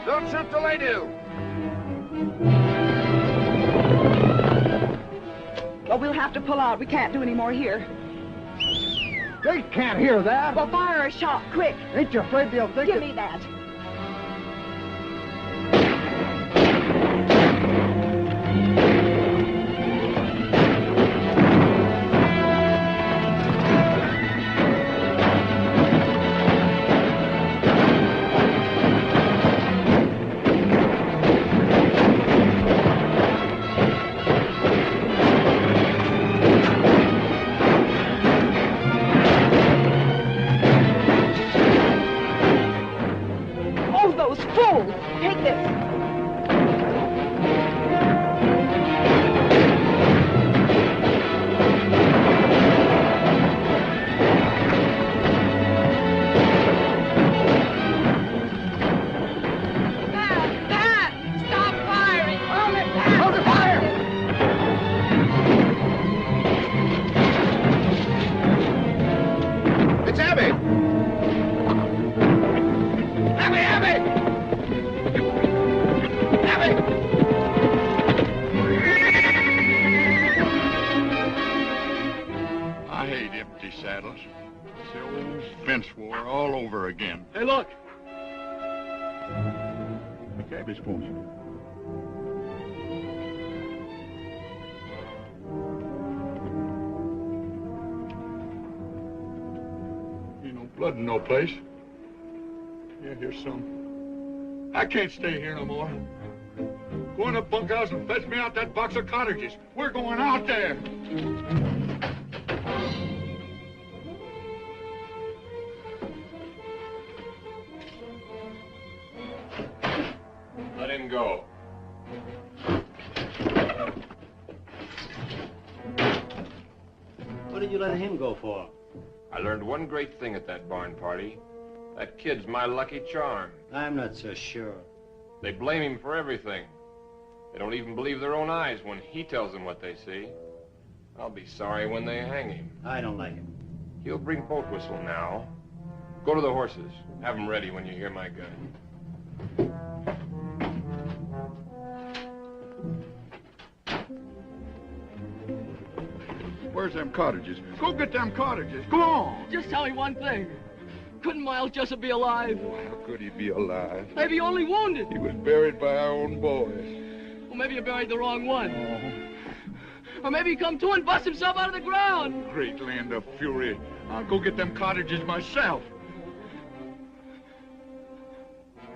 Don't shoot till they do. Well, we'll have to pull out. We can't do any more here. They can't hear that. Well, fire a shot, quick. Ain't you afraid they'll think Give me that. Take this. Pat! Stop firing! Hold it, Pat! Hold the fire! It's Abby! Abby! I hate empty saddles. It's the old fence war all over again. Hey, look! The cabbage pony. Ain't no blood in no place. Yeah, here's some. I can't stay here no more. Go in the bunkhouse and fetch me out that box of cartridges. We're going out there. Let him go. What did you let him go for? I learned one great thing at that barn party. That kid's my lucky charm. I'm not so sure. They blame him for everything. They don't even believe their own eyes when he tells them what they see. I'll be sorry when they hang him. I don't like him. He'll bring boat whistle now. Go to the horses. Have them ready when you hear my gun. Where's them cottages? Go get them cottages. Go on. Just tell me one thing. Couldn't Miles Jessup be alive? How could he be alive? Maybe only wounded. He was buried by our own boys. Well, maybe you buried the wrong one. Or maybe he come to and bust himself out of the ground. Great land of fury. I'll go get them cottages myself.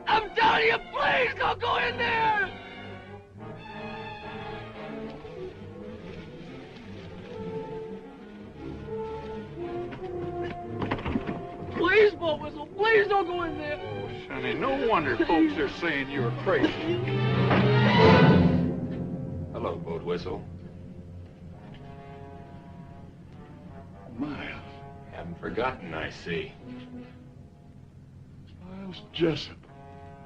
I'm telling you, please don't go in there! Please, boat whistle, please don't go in there. Oh, Sonny, no wonder folks are saying you're crazy. Hello, boat whistle. Miles. Haven't forgotten, I see. Miles Jessup.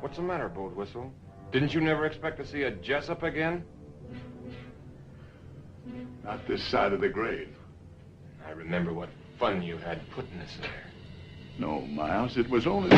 What's the matter, boat whistle? Didn't you never expect to see a Jessup again? Not this side of the grave. I remember what fun you had putting us there. No, Miles, it was only...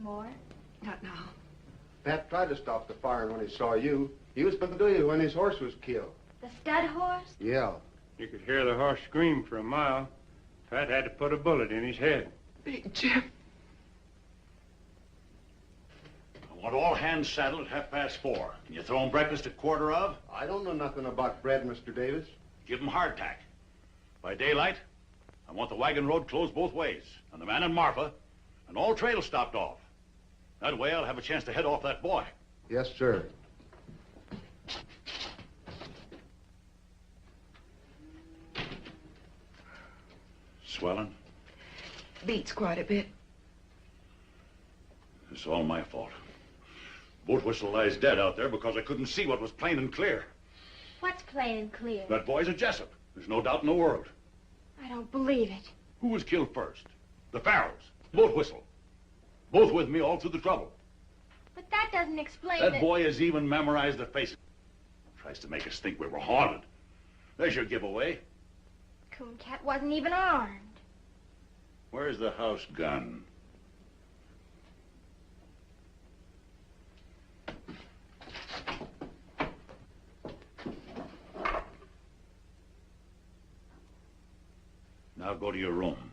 more? Not now. Pat tried to stop the firing when he saw you. He was going to do you when his horse was killed. The stud horse? Yeah. You could hear the horse scream for a mile. Pat had to put a bullet in his head. Big Jim. I want all hands saddled at 4:30. And you throw 'em breakfast at 1:15? I don't know nothing about bread, Mr. Davis. Give 'em hardtack. By daylight, I want the wagon road closed both ways, and the man and Marfa, and all trails stopped off. That way I'll have a chance to head off that boy. Yes, sir. Swelling? Beats quite a bit. It's all my fault. Boat whistle lies dead out there because I couldn't see what was plain and clear. What's plain and clear? That boy's a Jessup. There's no doubt in the world. I don't believe it. Who was killed first? The Farrells. Boat whistle. Both with me all through the trouble. But that doesn't explain That boy has even memorized the face. Tries to make us think we were haunted. There's your giveaway. Cooncat wasn't even armed. Where's the house gun? Now go to your room.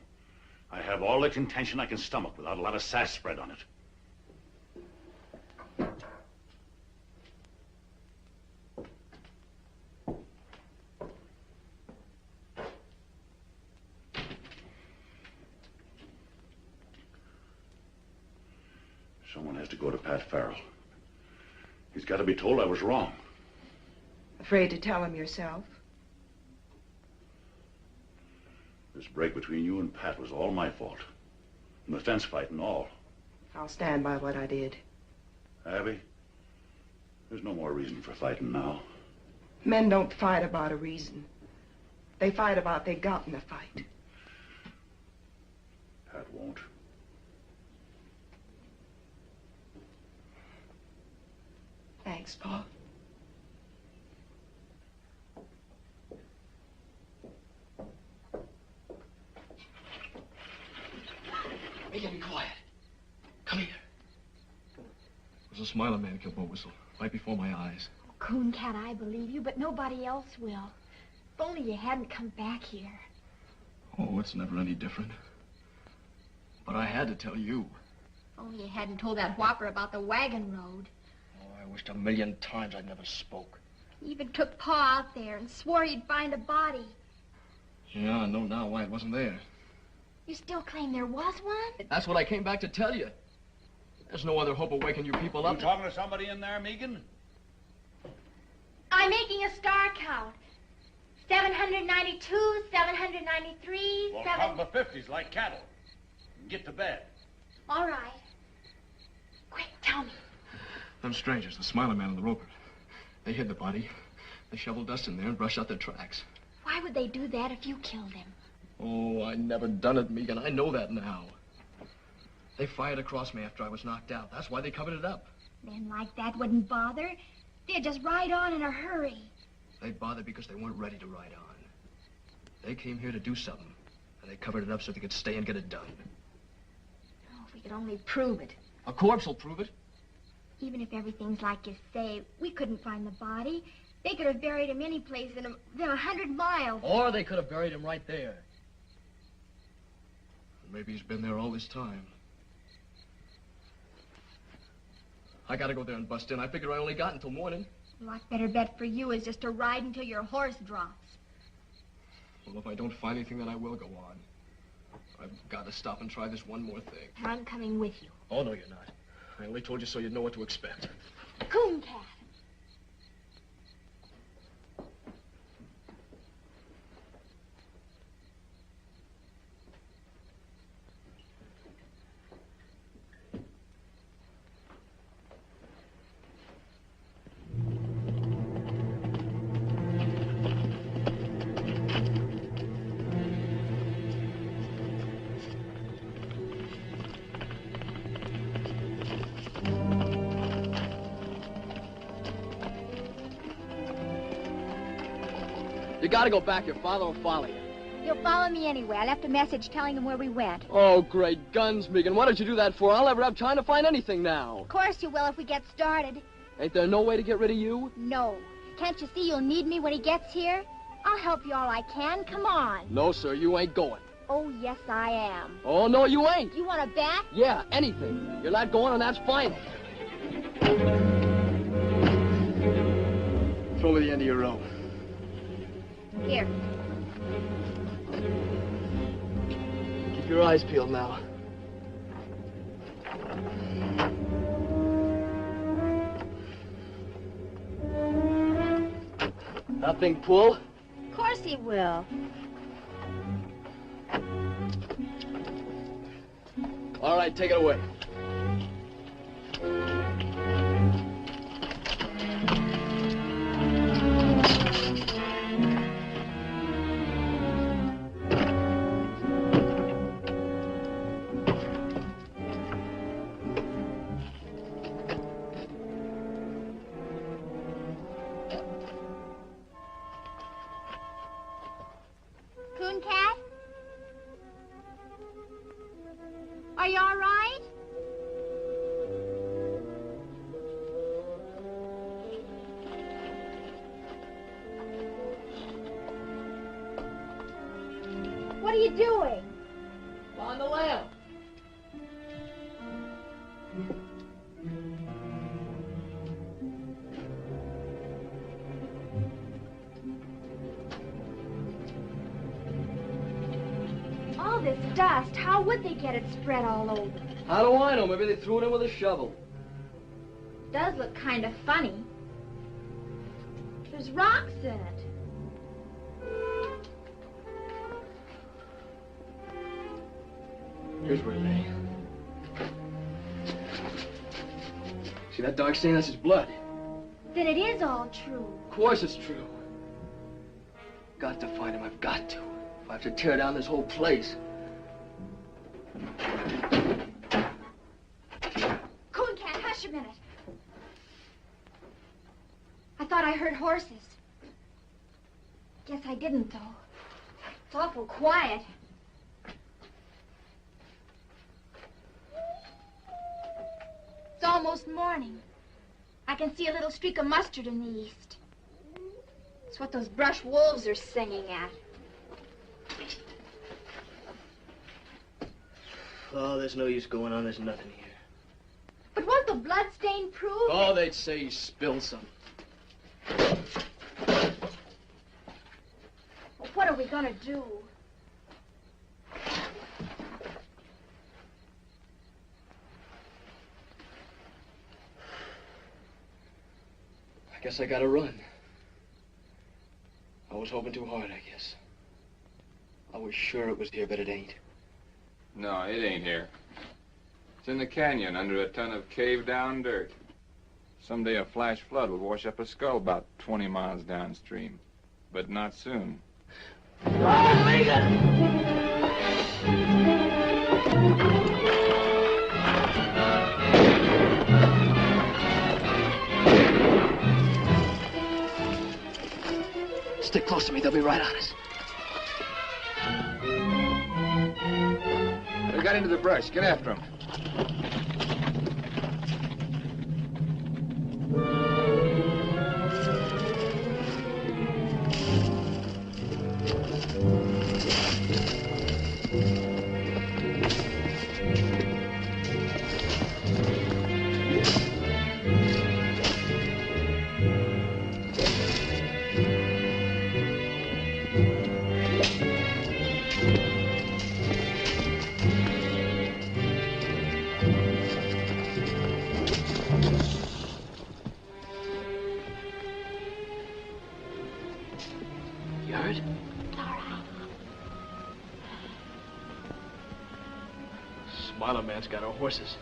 I have all the contention I can stomach without a lot of sass spread on it. Someone has to go to Pat Farrell. He's got to be told I was wrong. Afraid to tell him yourself? This break between you and Pat was all my fault. And the fence fight and all. I'll stand by what I did. Abby, there's no more reason for fighting now. Men don't fight about a reason. They fight about they got in the fight. Pat won't. Thanks, Paul. Make it be quiet. Come here. It was a smiling man killed Boat Whistle, right before my eyes. Cooncat, I believe you, but nobody else will. If only you hadn't come back here. Oh, it's never any different. But I had to tell you. If only you hadn't told that whopper about the wagon road. Oh, I wished 1,000,000 times I'd never spoke. He even took Pa out there and swore he'd find a body. Yeah, I know now why it wasn't there. You still claim there was one? That's what I came back to tell you. There's no other hope of waking you people up. You talking to somebody in there, Megan? I'm making a star count. 792, 793, Well, count the 50s like cattle. And get to bed. All right. Quick, tell me. Them strangers, the smiling man and the roper, they hid the body. They shoveled dust in there and brushed out their tracks. Why would they do that if you killed him? Oh, I never done it, Megan. I know that now. They fired across me after I was knocked out. That's why they covered it up. Men like that wouldn't bother. They'd just ride on in a hurry. They bothered because they weren't ready to ride on. They came here to do something, and they covered it up so they could stay and get it done. Oh, if we could only prove it. A corpse will prove it. Even if everything's like you say, we couldn't find the body. They could have buried him any place within 100 miles. Or they could have buried him right there. Maybe he's been there all this time. I gotta go there and bust in. I figure I only got until morning. A lot better bet for you is just to ride until your horse drops. Well, if I don't find anything, then I will go on. I've got to stop and try this one more thing. I'm coming with you. Oh, no, you're not. I only told you so you'd know what to expect. Cooncat. You gotta go back. Your father will follow you. He'll follow me anyway. I left a message telling him where we went. Oh, great guns, Megan. What did you do that for? I'll never have time to find anything now. Of course you will if we get started. Ain't there no way to get rid of you? No. Can't you see you'll need me when he gets here? I'll help you all I can. Come on. No, sir, you ain't going. Oh, yes, I am. Oh, no, you ain't. You want to bet? Yeah, anything. You're not going, and that's final. Throw me the end of your rope. Here. Keep your eyes peeled now. Nothing pull? Of course he will. All right, take it away. Coon Cat? Are you all right? What are you doing? On the lamp. All this dust, how would they get it spread all over? How do I know? Maybe they threw it in with a shovel. Does look kind of funny. There's rocks in it. Here's where it lay. See that dark stain? That's his blood. Then it is all true. Of course it's true. Got to find him. I've got to. If I have to tear down this whole place. Coon Cat, hush a minute. I thought I heard horses. Guess I didn't, though. It's awful quiet. It's almost morning. I can see a little streak of mustard in the east. It's what those brush wolves are singing at. Oh, there's no use going on. There's nothing here. But won't the blood stain prove Oh, it? they'd say he spilled some. Well, what are we gonna do? I guess I gotta run. I was hoping too hard, I guess. I was sure it was here, but it ain't. No, it ain't here. It's in the canyon under a ton of caved-down dirt. Someday a flash flood will wash up a skull about 20 miles downstream. But not soon. Stick close to me. They'll be right on us. They got into the brush. Get after them. You heard? It's all right. Smiler Man's got our horses.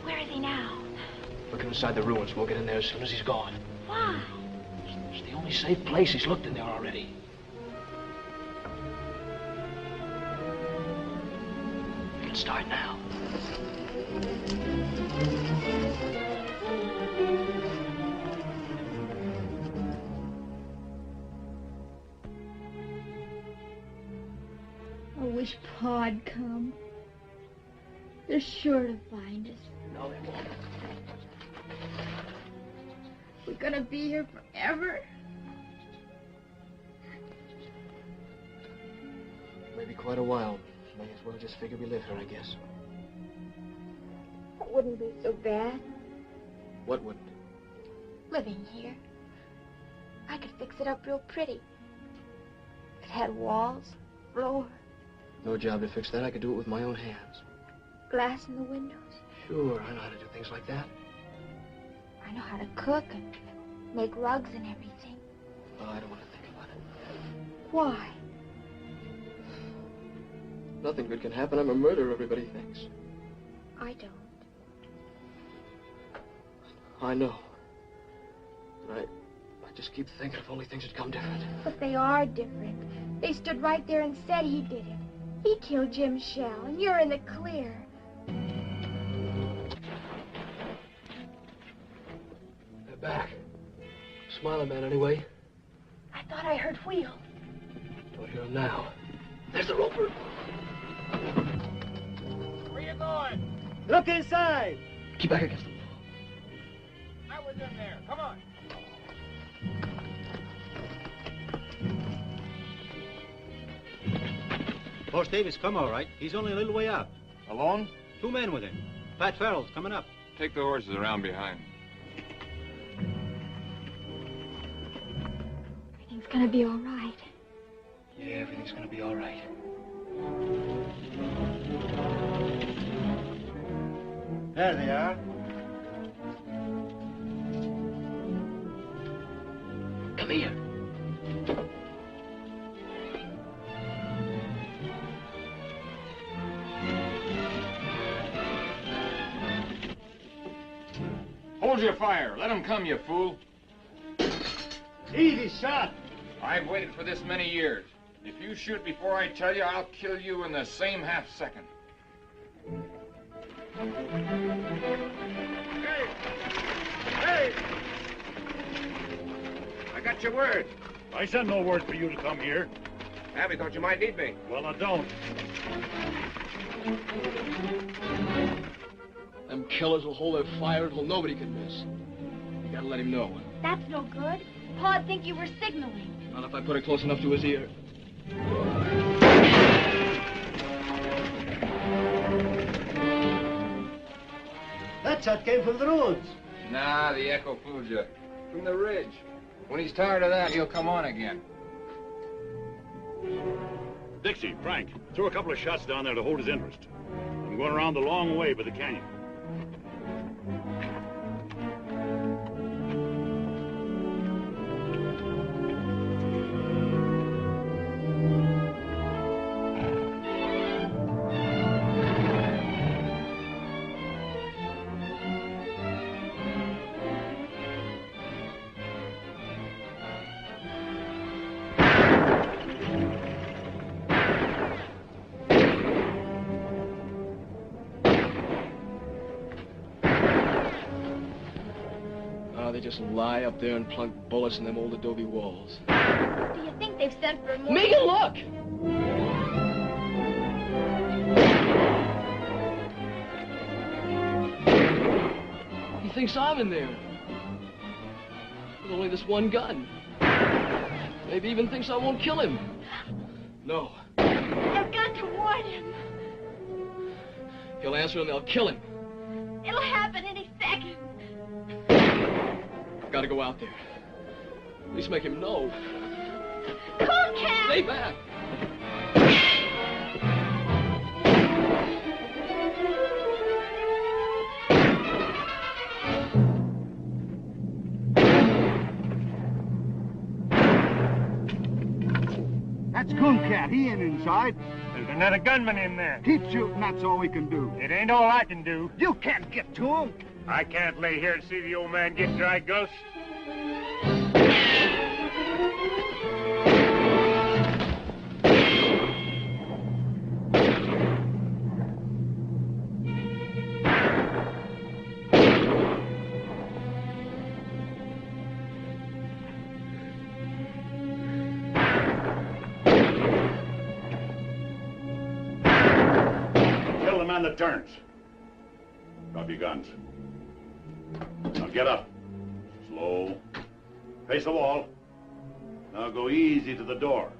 Where is he now? Looking inside the ruins. We'll get in there as soon as he's gone. Why? It's the only safe place. He's looked in there already. We can start now. wish Pa'd come. They're sure to find us. No, they won't. We're gonna be here forever. Maybe quite a while. May as well just figure we live here, I guess. It wouldn't be so bad What wouldn't? living here. I could fix it up real pretty. It had walls, floor, No job to fix that. I could do it with my own hands. glass in the windows. Sure, I know how to do things like that. I know how to cook and make rugs and everything. Oh, I don't want to think about it. Why? Nothing good can happen. I'm a murderer, everybody thinks. I don't. I know. But I just keep thinking if only things had come different. But they are different. They stood right there and said he did it. He killed Jim Shell, and you're in the clear. They're back. Smiling man, anyway. I thought I heard wheels. Don't hear him now. There's the roper. Where you going? Look inside. Keep back against the wall. I was in there. Come on. Horse Davis come all right. He's only a little way out. Alone? 2 men with him. Pat Farrell's coming up. Take the horses around behind. Everything's gonna be all right. Yeah, everything's gonna be all right. There they are. Come here. Hold your fire. Let him come, you fool. Easy shot. I've waited for this many years. If you shoot before I tell you, I'll kill you in the same half second. Hey! Hey! I got your word. I sent no word for you to come here. Abby thought you might need me. Well, I don't. Them killers will hold their fire until nobody can miss. You gotta let him know. That's no good. Pa'd think you were signaling. Not if I put it close enough to his ear. That shot came from the roads. Nah, the echo fooled you. From the ridge. When he's tired of that, he'll come on again. Dixie, Frank, throw a couple of shots down there to hold his interest. I'm going around the long way by the canyon. They just lie up there and plunk bullets in them old adobe walls. Do you think they've sent for more? Megan, look! He thinks I'm in there. With only this one gun. Maybe even thinks I won't kill him. No. I've got to warn him. He'll answer and they'll kill him. It'll happen any second. I've got to go out there. At least make him know. Come on, Cap! Stay back! That's Cooncat. He ain't inside. There's another gunman in there. Keep shooting. That's all we can do. It ain't all I can do. You can't get to him. I can't lay here and see the old man get dry ghost. man that turns. Drop your guns. Now get up. Slow. Face the wall. Now go easy to the door.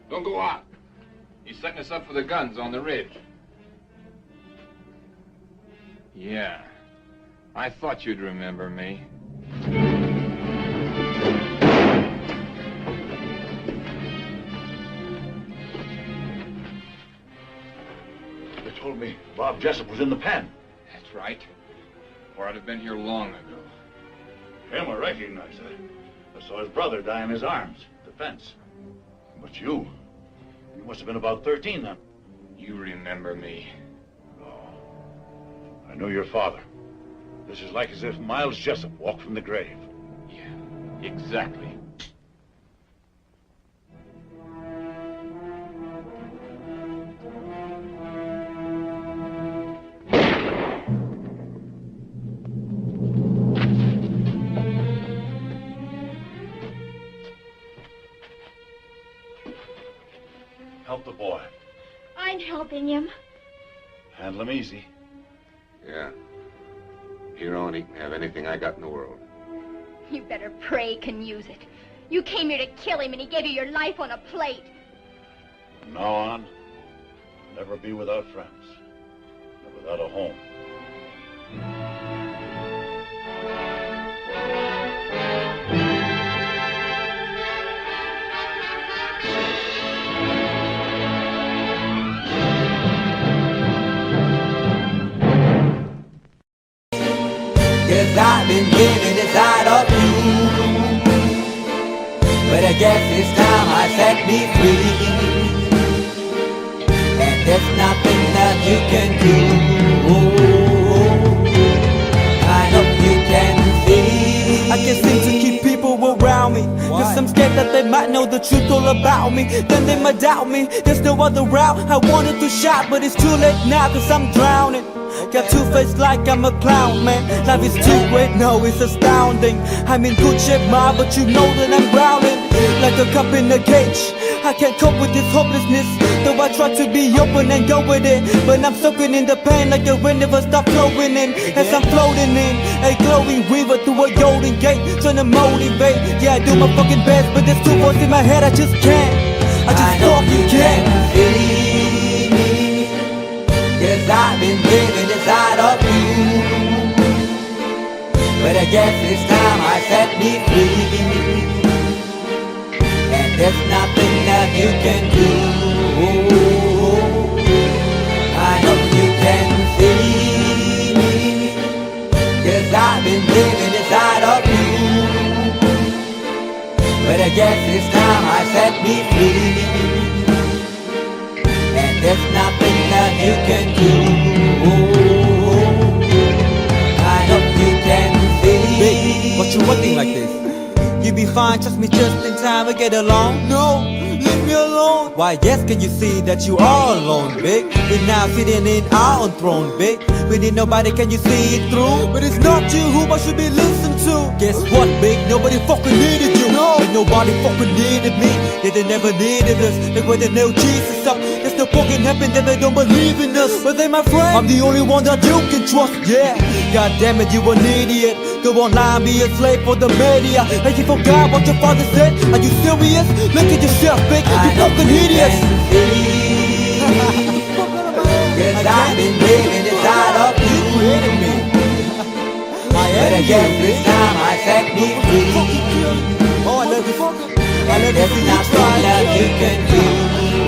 Don't go out. He's setting us up for the guns on the ridge. Yeah. I thought you'd remember me. They told me Bob Jessup was in the pen. That's right. Or I'd have been here long ago. Him, I recognize. I saw his brother die in his arms. Defense. But you must have been about 13 then. You remember me. I know your father. This is like as if Miles Jessup walked from the grave. Yeah, exactly. Help the boy. I'm helping him. Handle him easy. Yeah. Here on, he can have anything I got in the world. You better pray he can use it. You came here to kill him and he gave you your life on a plate. From now on, never be without friends. Never without a home. Cause I've been living inside of you, but I guess it's time I set me free, and there's nothing that you can do. I hope you can see. I can't seem to keep people around me. Cause I'm scared that they might know the truth all about me. Then they might doubt me. There's no other route. I wanted to shout, but it's too late now cause I'm drowning. Got two-faced like I'm a clown, man. Life is too great, no, it's astounding. I'm in good shape, ma, but you know that I'm drowning like a cup in a cage. I can't cope with this hopelessness, though I try to be open and go with it. But I'm soaking in the pain like the wind never stop flowing in. As I'm floating in a glowing river through a golden gate, trying to motivate. Yeah, I do my fucking best, but there's two voices in my head, I just can't. I just fucking can't. Cause I've been living inside of you, but I guess it's time I set me free, and there's nothing that you can do. I hope you can see me, cause I've been living inside of you, but I guess it's time I set me free, there's nothing that you can do. I hope you can see. Babe, what you acting like this? You be fine, trust me, just in time we get along. No, leave me alone. Why, yes, can you see that you are alone, big? We're now sitting in our own throne, big. We need nobody, can you see it through? But it's not you who I should be listening to. Guess what, big? Nobody fucking needed you. No, and nobody fucking needed me. Yeah, they never needed us. Like when they nailed Jesus up. There's no fucking happen that they don't believe in us. But they my friend, I'm the only one that you can trust. Yeah, god damn it, you an idiot. Go online, be a slave for the media. Like you forgot what your father said. Are you serious? Look at yourself, big. You fucking idiots. Cause I've been living inside of you, but I guess this time I set me free. Oh, I love you. And there's nothing that you can do.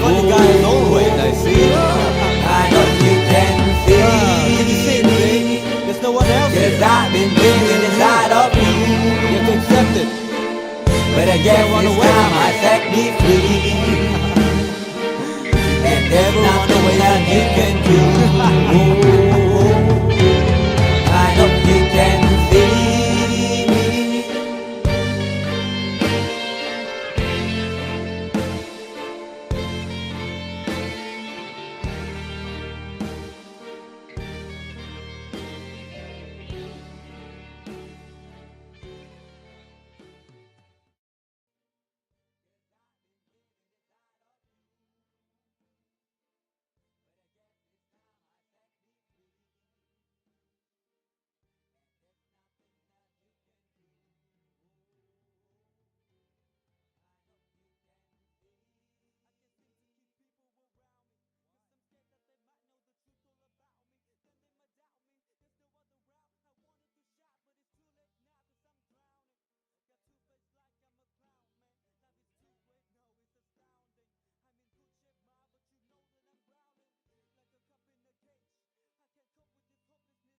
Funny guy is always, I see. I hope you can see. Can you see it, babe? There's no one else. Cause I've been living inside of you. You have to accept it. But I guess this time I set me free. And there's nothing that you can do.